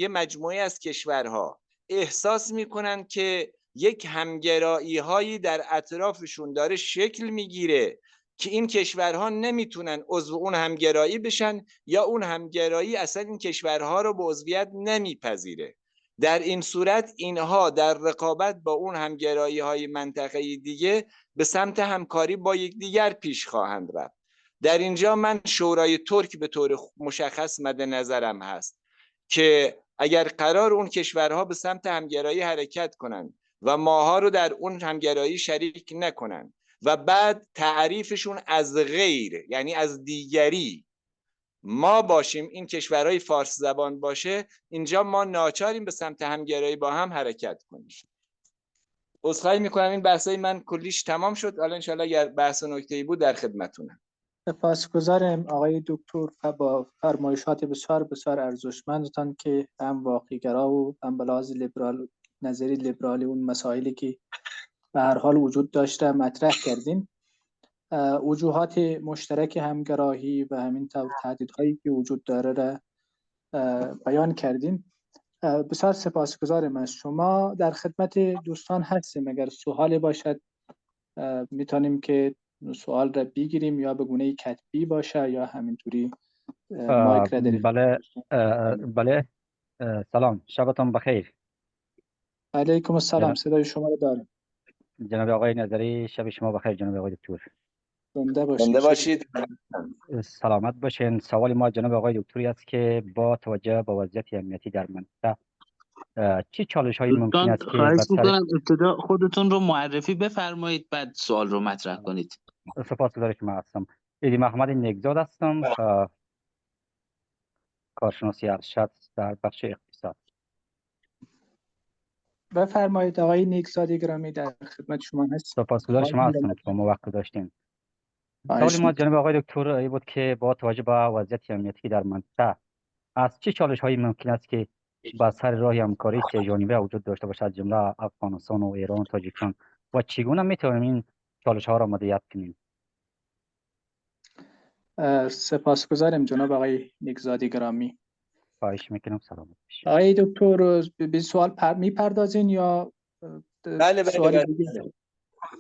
مجموعه از کشورها احساس میکنن که یک همگرایی هایی در اطرافشون داره شکل میگیره که این کشورها نمیتونن عضو اون همگرایی بشن، یا اون همگرایی اصلا این کشورها رو به عضویت نمیپذیره، در این صورت اینها در رقابت با اون همگرایی های منطقه‌ای دیگه به سمت همکاری با یکدیگر پیش خواهند رفت. در اینجا من شورای ترک به طور مشخص مد نظرم هست که اگر قرار اون کشورها به سمت همگرایی حرکت کنند و ماها رو در اون همگرایی شریک نکنند و بعد تعریفشون از غیر، یعنی از دیگری، ما باشیم، این کشورهای فارس زبان باشه، اینجا ما ناچاریم به سمت همگرایی با هم حرکت کنیم. عذرخواهی میکنم این بحثای من کلیش تمام شد. حالا انشالله اگر بحث و نکته‌ای بود در خدمتونم.
سپاسگزارم آقای دکتر با فرمایشات بسیار بسیار ارزشمندتان که هم واقع‌گرا و هم به لحاظ لیبرال، نظری لیبرالی اون مسائلی که به هر حال وجود داشته مطرح کردین. وجوهات مشترک همگراهی و همین طور تهدیدهایی که وجود داره را بیان کردین. بسیار سپاسگزارم از شما. در خدمت دوستان هستیم، اگر سوالی باشد میتونیم که سوال را بگیریم، یا به گونه کتبی باشه یا همینطوری مایک را داریم.
بله سلام، شبتان بخیر.
علیکم السلام، صدای شما رو داریم.
جناب آقای نظری شب شما بخیر. جناب آقای دکتر
زنده
باشید.
سلامت باشین. سوال ما جناب آقای دکتری است که با توجه به وضعیت امنیتی در منطقه چه چالش هایی ممکن است که
خواهش میکنم ابتدا خودتون رو معرفی بفرمایید بعد سوال رو مطرح کنید.
سپاسگزار شما هستم. ایدی محمد نگزاد هستم، کارشناسی ارشد در بخش اقتصاد.
بفرمایید آقای نیکزادی گرامی، در خدمت شما هستم.
سپاسگزار شما هستم که با ما وقت داشتین. سوال ما جناب آقای دکتر ای بود که با توجه به وضعیت امنیتی در منطقه از چه چالش هایی ممکن است که با سر راه همکاری سه جانبه وجود داشته باشد، از جمله افغانستان و ایران و تاجیکستان، و چگونه میتوانیم این چالش ها را مدیریت کنیم؟
سپاسگزارم جناب آقای نیکزادی گرامی.
خواهش میکنم. سلامت باشید.
آقای دکتر به سوال میپردازین یا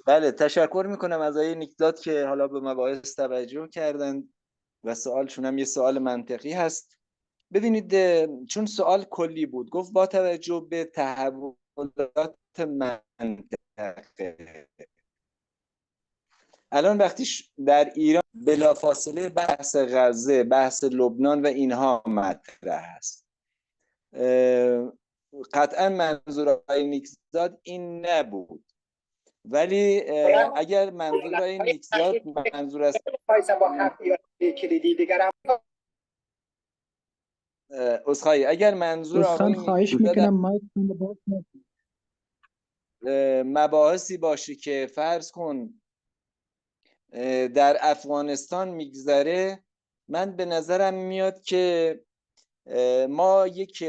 بله تشکر میکنم از آقای نیکزاد که حالا به مباحث توجه کردن و سوالشون هم یه سوال منطقی هست. ببینید چون سوال کلی بود، گفت با توجه به تحولات منطقه، الان وقتی در ایران بلافاصله بحث غزه، بحث لبنان و اینها مطرح است، قطعا منظور آقای نیکزاد این نبود، ولی اگر منظور آقای نیکزاد منظور است اگر منظور آقای نیکزاد مباحثی باشه که فرض کن در افغانستان میگذره، من به نظرم میاد که ما یک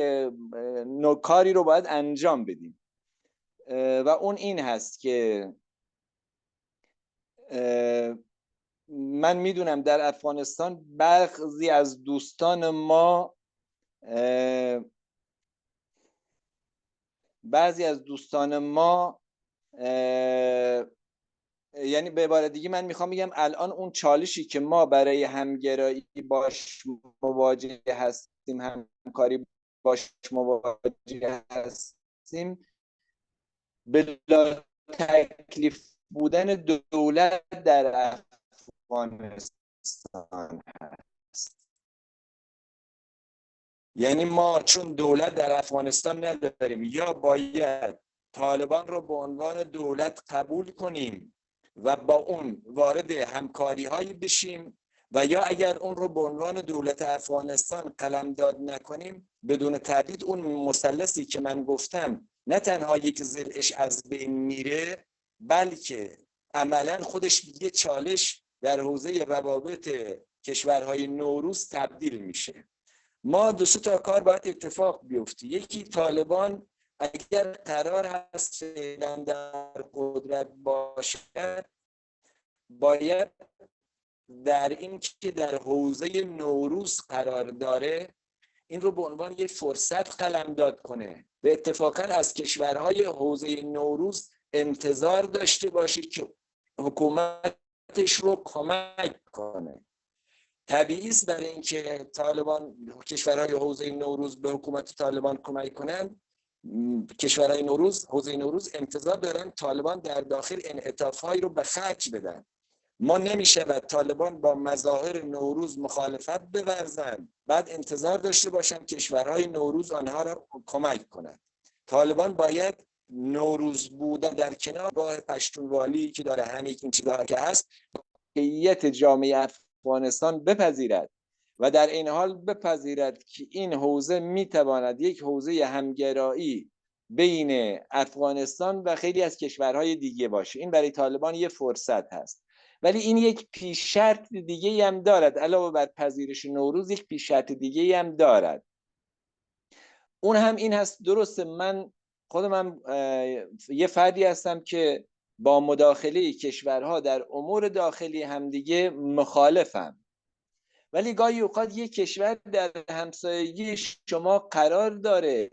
کاری رو باید انجام بدیم و اون این هست که من میدونم در افغانستان بعضی از دوستان ما
بعضی از دوستان ما یعنی به عبارت دیگه من میخوام بگم الان اون چالشی که ما برای همگرایی باش مواجه هستیم، همکاری باش مواجه هستیم، بلا تکلیف بودن دولت در افغانستان هست. یعنی ما چون دولت در افغانستان نداریم، یا باید طالبان رو به عنوان دولت قبول کنیم و با اون وارد همکاری هایی بشیم، و یا اگر اون رو به عنوان دولت افغانستان قلمداد نکنیم، بدون تردید اون مثلثی که من گفتم نه تنها یک ضلعش از بین میره، بلکه عملا خودش یه چالش در حوزه روابط کشورهای نوروز تبدیل میشه. ما دو سه تا کار باید اتفاق بیفته. یکی، طالبان اگر قرار هست فعلا در قدرت باشد، باید در این که در حوزه نوروز قرار داره این رو به عنوان یک فرصت قلمداد کنه و اتفاقا از کشورهای حوزه نوروز انتظار داشته باشید که حکومتش رو کمک کنه. طبیعی است برای اینکه طالبان کشورهای حوزه نوروز به حکومت طالبان کمک کنند، کشورهای نوروز حوزه نوروز انتظار دارن طالبان در داخل انعطاف‌هایی رو به خرج بدن. ما نمی‌شود طالبان با مظاهر نوروز مخالفت بورزند بعد انتظار داشته باشند کشورهای نوروز آنها را کمک کنند. طالبان باید نوروز بودن در کنار راه پشتونوالی که داره، همین این چیزها که هست، واقعیت جامعه افغانستان بپذیرد و در این حال بپذیرد که این حوزه میتواند یک حوزه همگرایی بین افغانستان و خیلی از کشورهای دیگه باشه. این برای طالبان یه فرصت هست، ولی این یک پیش شرط دیگه هم دارد. علاوه بر پذیرش نوروز یک پیش شرط دیگه هم دارد. اون هم این هست، درسته من خودم یه فردی هستم که با مداخله کشورها در امور داخلی همدیگه مخالفم، ولی گاهی اوقات یک کشور در همسایگی شما قرار داره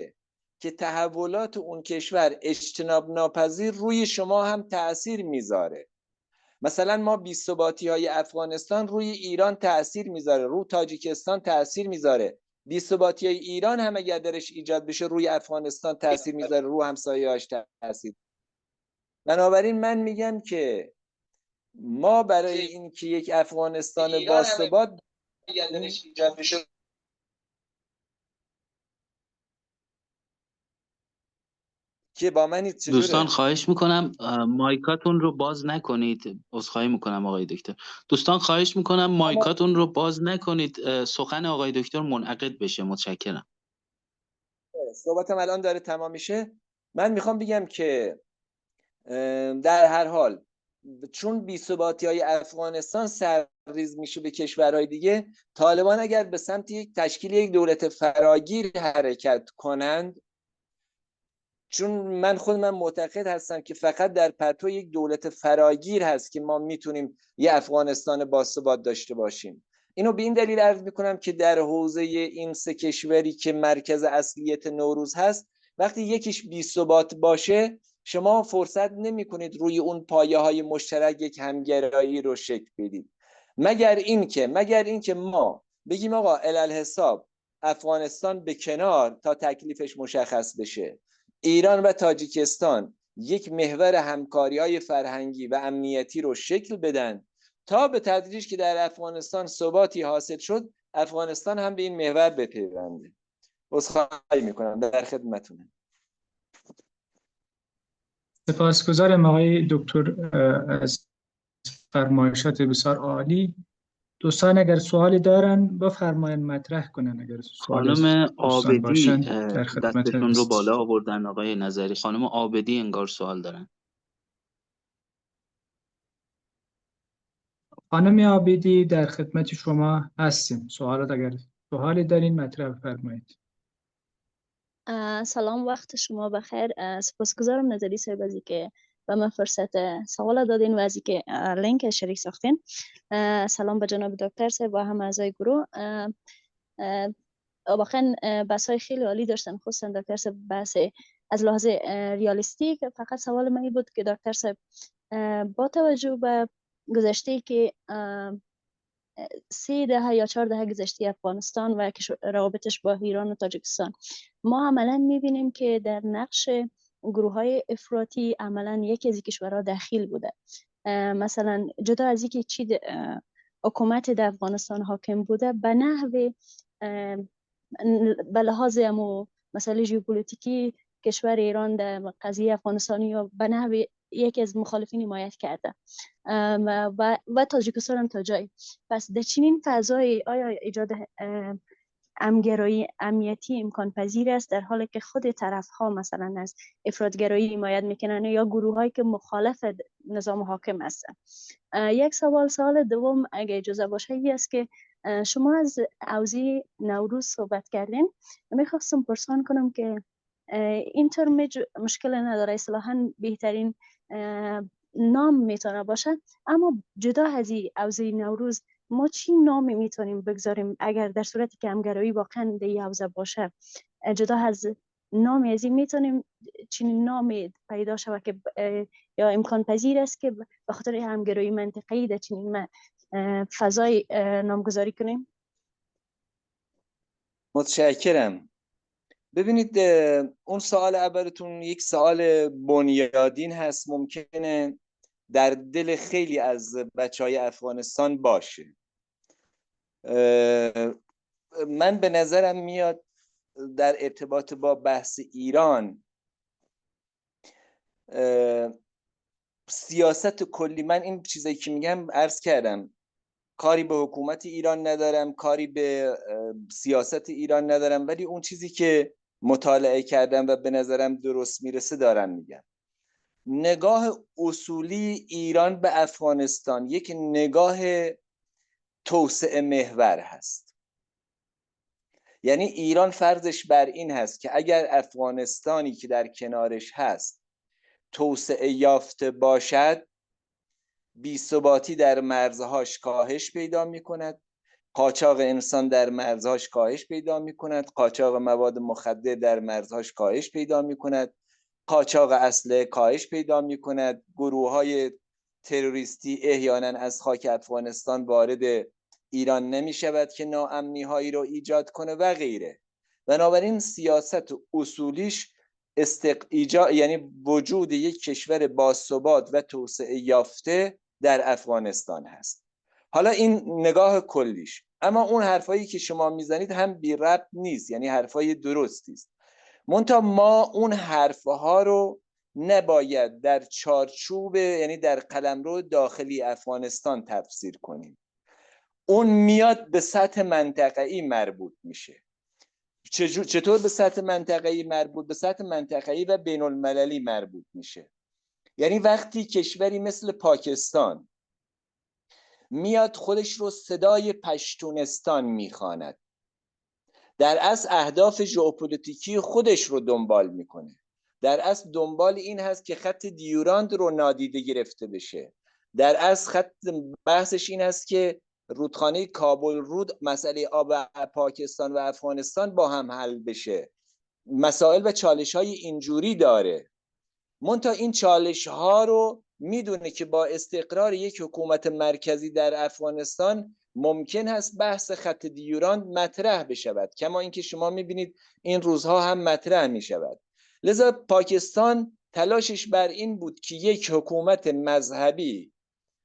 که تحولات اون کشور اجتناب ناپذیر روی شما هم تأثیر میذاره. مثلا ما بی‌ثباتی‌های افغانستان روی ایران تأثیر میذاره، روی تاجیکستان تأثیر میذاره. بی‌ثباتی‌های ایران هم اگر درش ایجاد بشه روی افغانستان تأثیر میذاره، روی همسایه‌هاش تأثیر. بنابراین من میگم که ما برای اینکه یک افغانستان باثبات ایجاد بشه، که با من چجوره؟
دوستان خواهش میکنم مایکاتون رو باز نکنید. عذرخواهی میکنم آقای دکتر. دوستان خواهش میکنم مایکاتون رو باز نکنید، سخن آقای دکتر منعقد بشه. متشکرم.
صحبتم الان داره تمام میشه. من میخوام بگم که در هر حال چون بی‌ثباتی‌های افغانستان سرریز میشه به کشورهای دیگه، طالبان اگر به سمت یک تشکیل یک دولت فراگیر حرکت کنند، چون من معتقد هستم که فقط در پرتو یک دولت فراگیر هست که ما میتونیم یه افغانستان باثبات داشته باشیم. اینو به این دلیل عرض میکنم که در حوزه این سه کشوری که مرکز اصلیت نوروز هست، وقتی یکیش بی‌ثبات باشه، شما فرصت نمی کنید روی اون پایه های مشترک یک همگرایی رو شکل بدید. مگر اینکه ما بگیم آقا علالحساب افغانستان به کنار تا تکلیفش مشخص بشه، ایران و تاجیکستان یک محور همکاری‌های فرهنگی و امنیتی رو شکل بدن تا به تدریج که در افغانستان ثباتی حاصل شد، افغانستان هم به این محور بپیونده. عذرخواهی میکنم، در خدمتتونم.
سپاسگزارم آقای دکتر از فرمایشات بسیار عالی. دوستان اگر سوالی دارن بفرمایید مطرح کنن. اگر
خانم عابدی
در خدمت
دستشون رو بالا آوردن. آقای نظری، خانم عابدی انگار سوال دارن.
خانم عابدی در خدمت شما هستیم. اگر سوالی دارین مطرح فرمایید.
سلام، وقت شما بخیر. سپاسگزارم نظری صاحب از اینکه به من فرصت سوال دادین و از اینکه لینک شریک ساختین. سلام به جناب دکتر صاحب و هم اعضای گروه. واقعا بحث‌های خیلی عالی داشتن، خصوصا دکتر صاحب بحث از لحاظ ریالیستیک فقط سوال من بود که دکتر صاحب با توجه به گذشته که 3 دهه یا 4 دهه گذشته افغانستان و روابطش با ایران و تاجیکستان، ما عملا میبینیم که در نقش گروه های افراطی عملا یکی از کشورها دخیل بوده. مثلا جدا از اینکه چی حکومت در افغانستان حاکم بوده، به نحو به لحاظ مسائل ژئوپلیتیکی کشور ایران در قضیه افغانستانی یا به نحو یکی از مخالفین حمایت کرده و تاجیکستان هم تا جایی. پس در چنین فضای آیا ایجاد امنگرایی امنیتی امکان پذیر است، در حالی که خود طرف ها مثلا از افراطگرایی حمایت میکنن یا گروه هایی که مخالف نظام حاکم هستن؟ یک سوال دوم اگه اجازه باشه این است که شما از اوضاع نوروز صحبت کردین. میخواستم پرسان کنم که این ترم مشکل نداره، اصلاحاً بهترین نام میتونه باشه، اما جدا از این اوضاع نوروز ما چی نامی میتونیم بگذاریم اگر در صورتی که همگرایی واقعا در این حوزه باشه؟ جدا از نامی از این میتونیم چنین نامی پیدا شود که یا امکان پذیر است که به خاطر همگرایی منطقه‌ای در چنین فضای نامگذاری کنیم؟
متشکرم. ببینید اون سوال اولتون یک سوال بنیادین هست، ممکنه در دل خیلی از بچهای افغانستان باشه. من به نظرم میاد در ارتباط با بحث ایران سیاست کلی، من این چیزایی که میگم عرض کردم کاری به حکومت ایران ندارم، کاری به سیاست ایران ندارم، ولی اون چیزی که مطالعه کردم و به نظرم درست میرسه دارم میگم. نگاه اصولی ایران به افغانستان یک نگاه توسعه محور هست. یعنی ایران فرضش بر این هست که اگر افغانستانی که در کنارش هست توسعه یافته باشد، بی‌ثباتی در مرزهاش کاهش پیدا می‌کند، قاچاق انسان در مرزهاش کاهش پیدا می‌کند، قاچاق مواد مخدر در مرزهاش کاهش پیدا می‌کند، قاچاق اسلحه کاهش پیدا می‌کند، گروه‌های تروریستی احیانا از خاک افغانستان وارد ایران نمی‌شود که ناامنی‌هایی رو ایجاد کنه و غیره. بنابراین سیاست اصولیش یعنی وجود یک کشور باثبات و توسعه یافته در افغانستان هست. حالا این نگاه کلیش. اما اون حرفایی که شما میزنید هم بی ربط نیست، یعنی حرفای درستی است. منتها ما اون حرفها رو نباید در چارچوب، یعنی در قلمرو داخلی افغانستان تفسیر کنیم. اون میاد به سطح منطقه‌ای مربوط میشه. چطور به سطح منطقه‌ای مربوط؟ به سطح منطقه‌ای و بین المللی مربوط میشه. یعنی وقتی کشوری مثل پاکستان میاد خودش رو صدای پشتونستان میخواند، در اصل اهداف ژئوپلیتیکی خودش رو دنبال میکنه، در اصل دنبال این هست که خط دیوراند رو نادیده گرفته بشه، در اصل خط بحثش این هست که رودخانه کابل رود، مسئله آب پاکستان و افغانستان با هم حل بشه، مسائل و چالش های اینجوری داره. منتها این چالش ها رو میدونه که با استقرار یک حکومت مرکزی در افغانستان ممکن هست بحث خط دیوراند مطرح بشود، کما اینکه شما میبینید این روزها هم مطرح میشود. لذا پاکستان تلاشش بر این بود که یک حکومت مذهبی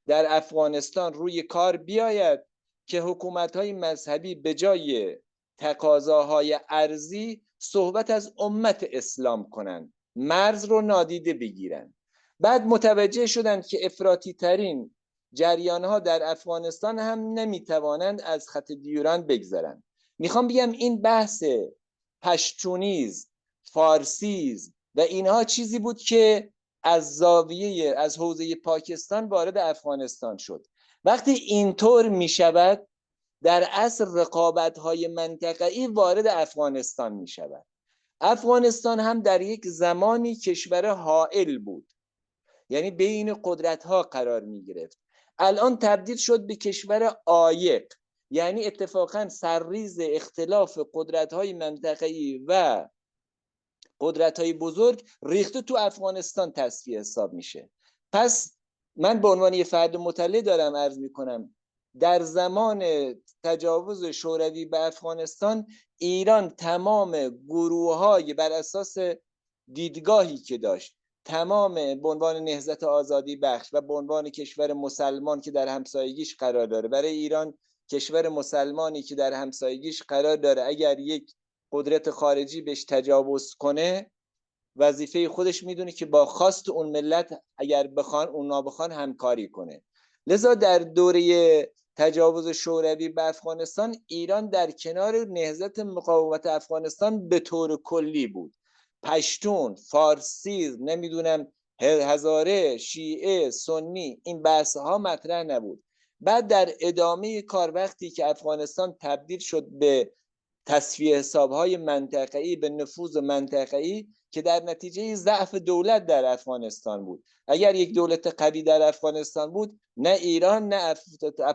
در افغانستان روی کار بیاید که حکومت‌های مذهبی به جای تقاضاهای ارضی صحبت از امت اسلام کنند، مرز رو نادیده بگیرن. بعد متوجه شدند که افراطی ترین جریان‌ها در افغانستان هم نمیتوانند از خط دیوراند بگذرند. میخوام بگم این بحث پشتونیز، فارسیز و اینها چیزی بود که از زاویه از حوزه پاکستان وارد افغانستان شد. وقتی اینطور میشود در اصل رقابت‌های منطقه‌ای وارد افغانستان میشود. افغانستان هم در یک زمانی کشور حائل بود، یعنی بین قدرت‌ها قرار می‌گرفت. الان تبدیل شد به کشور عایق، یعنی اتفاقاً سرریز اختلاف قدرت‌های منطقه‌ای و
قدرت‌های بزرگ ریخته تو افغانستان تصفیه حساب میشه. پس من به عنوان یه فرد مطلع دارم عرض میکنم در زمان تجاوز شوروی به افغانستان ایران تمام گروه‌های بر اساس دیدگاهی که داشت، تمام به عنوان نهضت آزادی بخش و به عنوان کشور مسلمان که در همسایگیش قرار داره، برای ایران کشور مسلمانی که در همسایگیش قرار داره اگر یک قدرت خارجی بهش تجاوز کنه وظیفه خودش میدونه که با خواست اون ملت اگر بخوان اونا بخوان همکاری کنه. لذا در دوره تجاوز شوروی به افغانستان ایران در کنار نهضت مقاومت افغانستان به طور کلی بود. پشتون، فارسی، نمیدونم هزاره، شیعه، سنی، این بحث ها مطرح نبود. بعد در ادامه کار وقتی که افغانستان تبدیل شد به تصفیه حساب‌های منطقه‌ای، به نفوذ منطقه‌ای که در نتیجه ضعف دولت در افغانستان بود. اگر یک دولت قوی در افغانستان بود نه ایران نه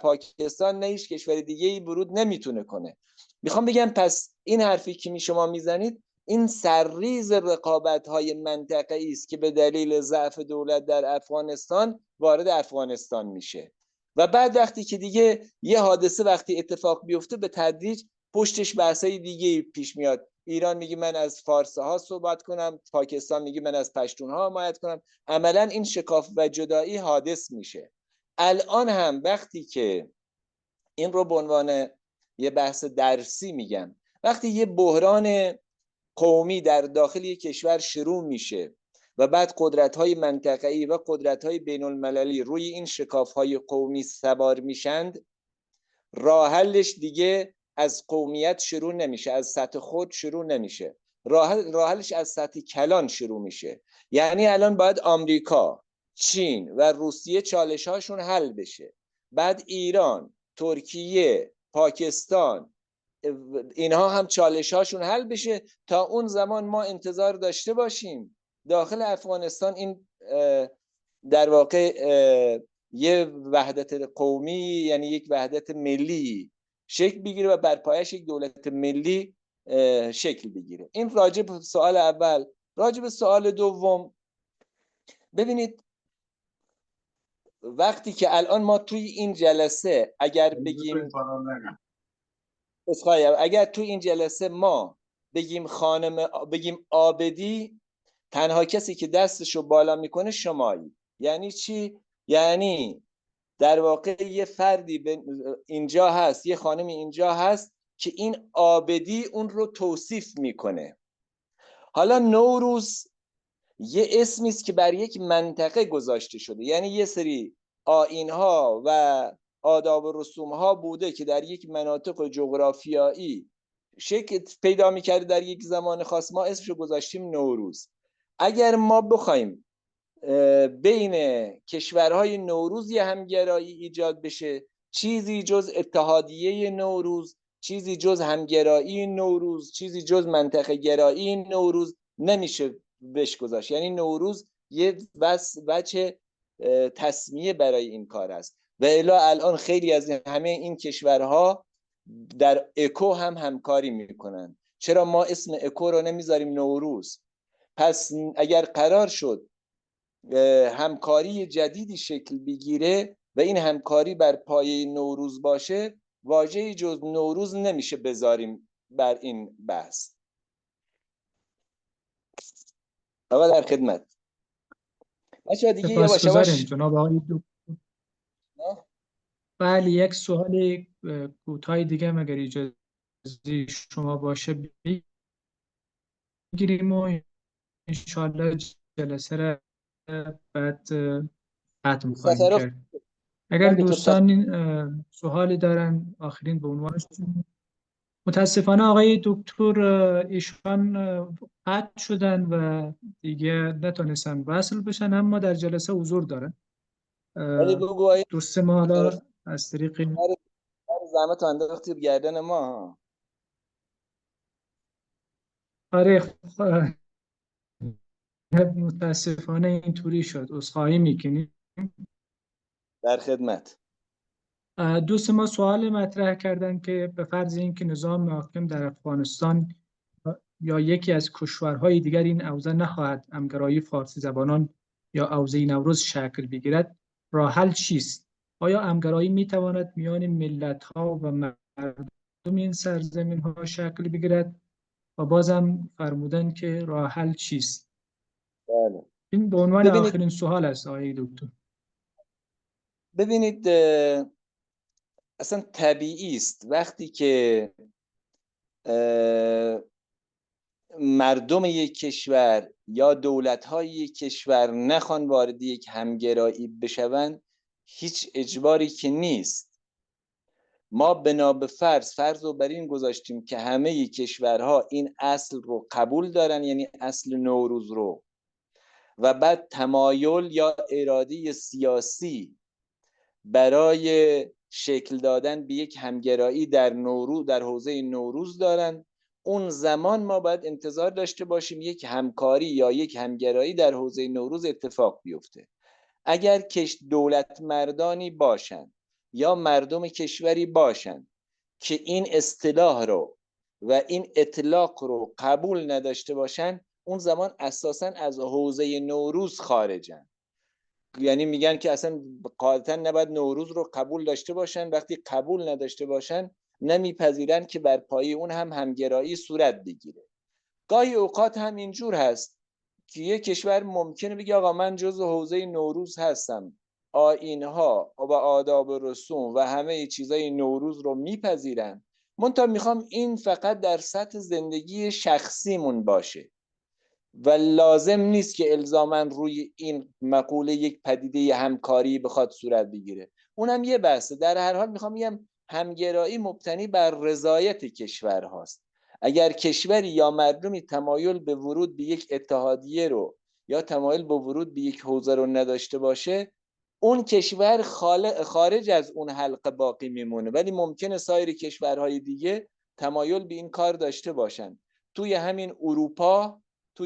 پاکستان نه هیچ کشور دیگه‌ای ورود نمیتونه کنه. میخوام بگم پس این حرفی که شما میزنید این سرریز رقابت‌های منطقه‌ای است که به دلیل ضعف دولت در افغانستان وارد افغانستان میشه و بعد وقتی که دیگه یه حادثه وقتی اتفاق بیفته به تدریج پشتش بحثای دیگه پیش میاد. ایران میگه من از فارسه ها صحبت کنم، پاکستان میگه من از پشتون ها حمایت کنم. عملا این شکاف و جدایی حادث میشه. الان هم وقتی که این رو به عنوان یه بحث درسی میگم، وقتی یه بحران قومی در داخل یک کشور شروع میشه و بعد قدرت‌های منطقه‌ای و قدرت‌های بین‌المللی روی این شکاف‌های قومی سوار میشند، راه حلش دیگه از قومیت شروع نمیشه، از سطح خود شروع نمیشه، راه حلش از سطح کلان شروع میشه. یعنی الان باید آمریکا، چین و روسیه چالش‌هاشون حل بشه، بعد ایران، ترکیه، پاکستان اینها هم چالش‌هاشون حل بشه. تا اون زمان ما انتظار داشته باشیم داخل افغانستان این در واقع یه وحدت قومی، یعنی یک وحدت ملی شکل بگیره و بر پایش یک دولت ملی شکل بگیره. این راجع به سوال اول. راجع به سوال دوم، ببینید وقتی که الان ما توی این جلسه اگر بگیم اگر توی این جلسه ما بگیم عابدی، تنها کسی که دستشو بالا میکنه شمایی. یعنی چی؟ یعنی در واقع یه فردی اینجا هست، یه خانمی اینجا هست که این عابدی اون رو توصیف میکنه. حالا نوروز یه اسمی است که بر یک منطقه گذاشته شده، یعنی یه سری آیین‌ها و آداب و رسوم‌ها بوده که در یک مناطق جغرافیایی شکل پیدا می‌کرده در یک زمان خاص، ما اسمشو گذاشتیم نوروز. اگر ما بخوایم بین کشورهای نوروز یه همگرایی ایجاد بشه، چیزی جز اتحادیه نوروز، چیزی جز همگرایی نوروز، چیزی جز منطقه گرایی نوروز نمیشه بهش گذاشت. یعنی نوروز یه وجه تسمیه برای این کار است و الی الان خیلی از همه این کشورها در اکو هم همکاری میکنن. چرا ما اسم اکو رو نمیذاریم نوروز؟ پس اگر قرار شد همکاری جدیدی شکل بگیره و این همکاری بر پایه نوروز باشه، واژه‌ای جز نوروز نمیشه بذاریم بر این بحث. آقا در خدمت. بچه‌ها دیگه
سپاسگزاریم جناب آقای دکتر. بله، یک سوال کوتاه دیگه اگر اجازه شما باشه بگیریم و انشاءالله جلسه را بعد ختم خواهیم کرد. اگر دوستان سوالی دارن آخرین به عنوانشون. متاسفانه آقای دکتر ایشان قطع شدن و دیگه نتونستن وصل بشن، اما در جلسه حضور دارن. دوست ما حالا از طریق
زحمت انداختی گردن ما.
آره متاسفانه اینطوری شد، عذرخواهی میکنیم.
در خدمت.
دوست ما سوال مطرح کردن که به فرض اینکه نظام حاکم در افغانستان یا یکی از کشورهای دیگر این حوزه نخواهد همگرایی فارسی زبانان یا حوزه نوروز شکل بگیرد، راه حل چیست؟ آیا همگرایی میتواند میان ملت‌ها و مردم این سرزمین‌ها شکل بگیرد؟ و بازم فرمودن که راه حل چیست؟
بله.
این به عنوان آخرین سوال است آقای دکتر.
ببینید اصلا طبیعی است وقتی که مردم یک کشور یا دولت‌های یک کشور نخوان وارد یک همگرایی بشوند، هیچ اجباری که نیست. ما بنا به فرض رو بر این گذاشتیم که همه کشورها این اصل رو قبول دارن، یعنی اصل نوروز رو، و بعد تمایل یا اراده سیاسی برای شکل دادن به یک همگرایی در حوزه نوروز دارن. اون زمان ما باید انتظار داشته باشیم یک همکاری یا یک همگرایی در حوزه نوروز اتفاق بیفته. اگر دولت مردانی باشن یا مردم کشوری باشن که این اصطلاح رو و این اطلاق رو قبول نداشته باشن، اون زمان اساساً از حوزه نوروز خارجن. یعنی میگن که اصلا قاعدتاً نباید نوروز رو قبول داشته باشن. وقتی قبول نداشته باشن نمیپذیرن که بر پایه اون هم همگرایی صورت بگیره. گاهی اوقات هم اینجور هست که یک کشور ممکنه بگه آقا من جزو حوزه نوروز هستم، آیین‌ها و آداب و رسوم و همه چیزای نوروز رو میپذیرم، منتها میخوام این فقط در سطح زندگی شخصیمون باشه و لازم نیست که الزاماً روی این مقوله یک پدیده همکاری بخواد صورت بگیره. اونم یه بحثه. در هر حال میخوام بگم همگرایی مبتنی بر رضایت کشور هاست. اگر کشوری یا مردمی تمایل به ورود به یک اتحادیه رو یا تمایل به ورود به یک حوزه رو نداشته باشه، اون کشور خارج از اون حلقه باقی میمونه، ولی ممکنه سایر کشورهای دیگه تمایل به این کار داشته باشن. توی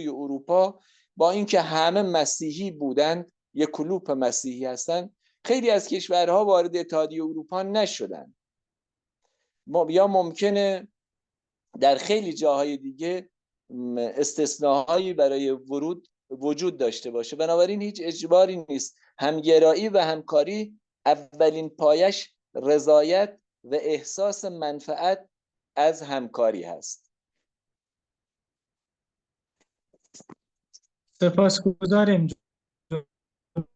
اروپا با اینکه همه مسیحی بودند، یک کلوپ مسیحی هستن، خیلی از کشورها وارد اتحادیه اروپا نشدن. یا ممکنه در خیلی جاهای دیگه استثناءهایی برای ورود وجود داشته باشه. بنابراین هیچ اجباری نیست. همگرایی و همکاری اولین پایش رضایت و احساس منفعت از همکاری هست.
سپاسگزاریم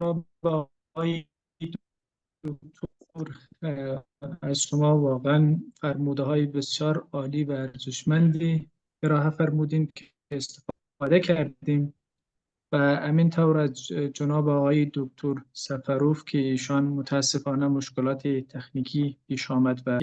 جناب آقای دکتر از شما. واقعا فرموده های بسیار عالی و ارزشمندی ارائه فرمودین که استفاده کردیم و همینطور از جناب آقای دکتر سفروف که ایشان متاسفانه مشکلات تکنیکی پیش آمد و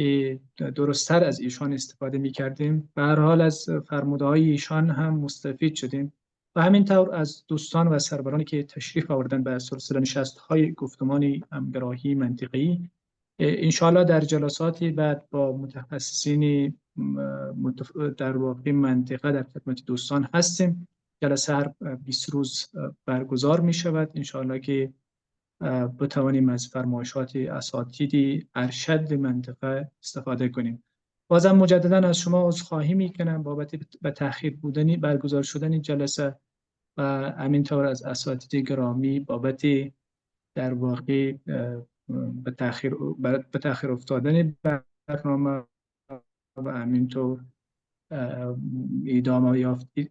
درست‌تر از ایشان استفاده می کردیم. به هر حال از فرموده های ایشان هم مستفید شدیم و همینطور از دوستان و سرورانی که تشریف آوردن به سلسله نشست‌های گفتمان همگرایی منطقی. انشاءالله در جلساتی بعد با متخصصین در واقع منطقه در خدمت دوستان هستیم. جلسه هر 20 روز برگزار می شود. انشاءالله که بتوانیم از فرمایشات اساتید ارشد منطقه استفاده کنیم. بازم مجددا از شما عذرخواهی میکنم بابت به تأخیر بودن برگزار شدن جلسه و همینطور از اساتید گرامی بابت در واقع به تأخیر افتادن برنامه و همینطور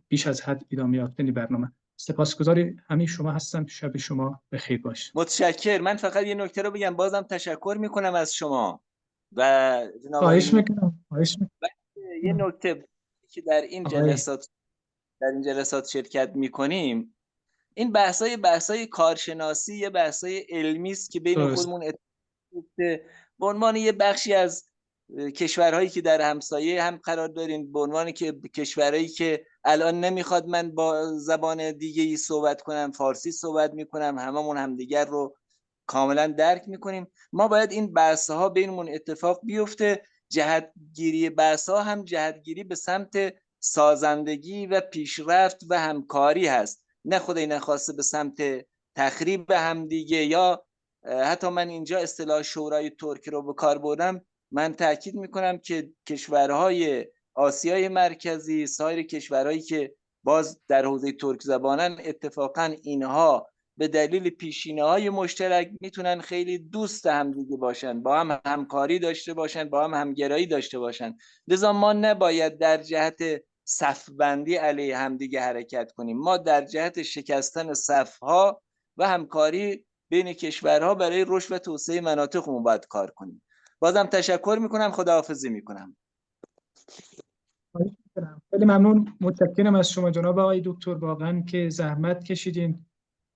بیش از حد ادامه یافتن برنامه. سپاسگزار همه شما هستم. شب شما بخیر باشه.
متشکر. من فقط یه نکته رو بگم. بازم تشکر میکنم از شما و جناب
خواهش میکنم.
یه نکته که در این جلسات شرکت میکنیم، این بحثای کارشناسی، یه بحثای علمی است که بین خودمون به عنوان یه بخشی از کشورهایی که در همسایه هم قرار داریم، به عنوان که کشورهایی که الان نمیخواد من با زبان دیگه‌ای صحبت کنم، فارسی صحبت میکنم، هممون همدیگر رو کاملا درک میکنیم، ما باید این بحث‌ها بینمون اتفاق بیفته. جهتگیری بحث‌ها هم جهتگیری به سمت سازندگی و پیشرفت و همکاری هست، نه خدای نخواسته به سمت تخریب همدیگه. یا حتی من اینجا اصطلاح شورای ترک رو به کار بردم. من تاکید میکنم که کشورهای
آسیای مرکزی، سایر کشورهایی که باز در حوزه ترک زبانن، اتفاقا اینها به دلیل پیشینه‌های مشترک میتونن خیلی دوست همدیگه باشن، با هم همکاری داشته باشن، با هم همگرایی داشته باشن. لذا ما نباید در جهت صف‌بندی علیه همدیگه حرکت کنیم، ما در جهت شکستن صف‌ها و همکاری بین کشورها برای رشد و توسعه مناطقمون باید کار کنیم. بازم تشکر میکنم، خداحافظی میکنم.
خیلی ممنون، متشکرم از شما جناب آقای دکتر، واقعا که زحمت کشیدین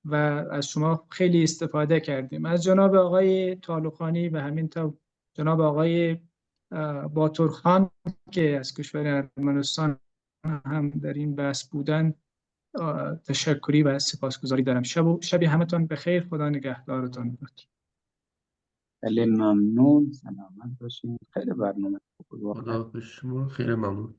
و از شما خیلی استفاده کردیم. از جناب آقای طالقانی و همینطور جناب آقای باتورخان که از کشور ارمنستان هم در این بحث بودن تشکری و سپاسگزاری دارم. شبی همتون بخیر، خدا نگهدارتون باد.
خیلی ممنون، سلامت باشین. خیلی برنامه خوب بود.
خدا به شما خیلی ممنون.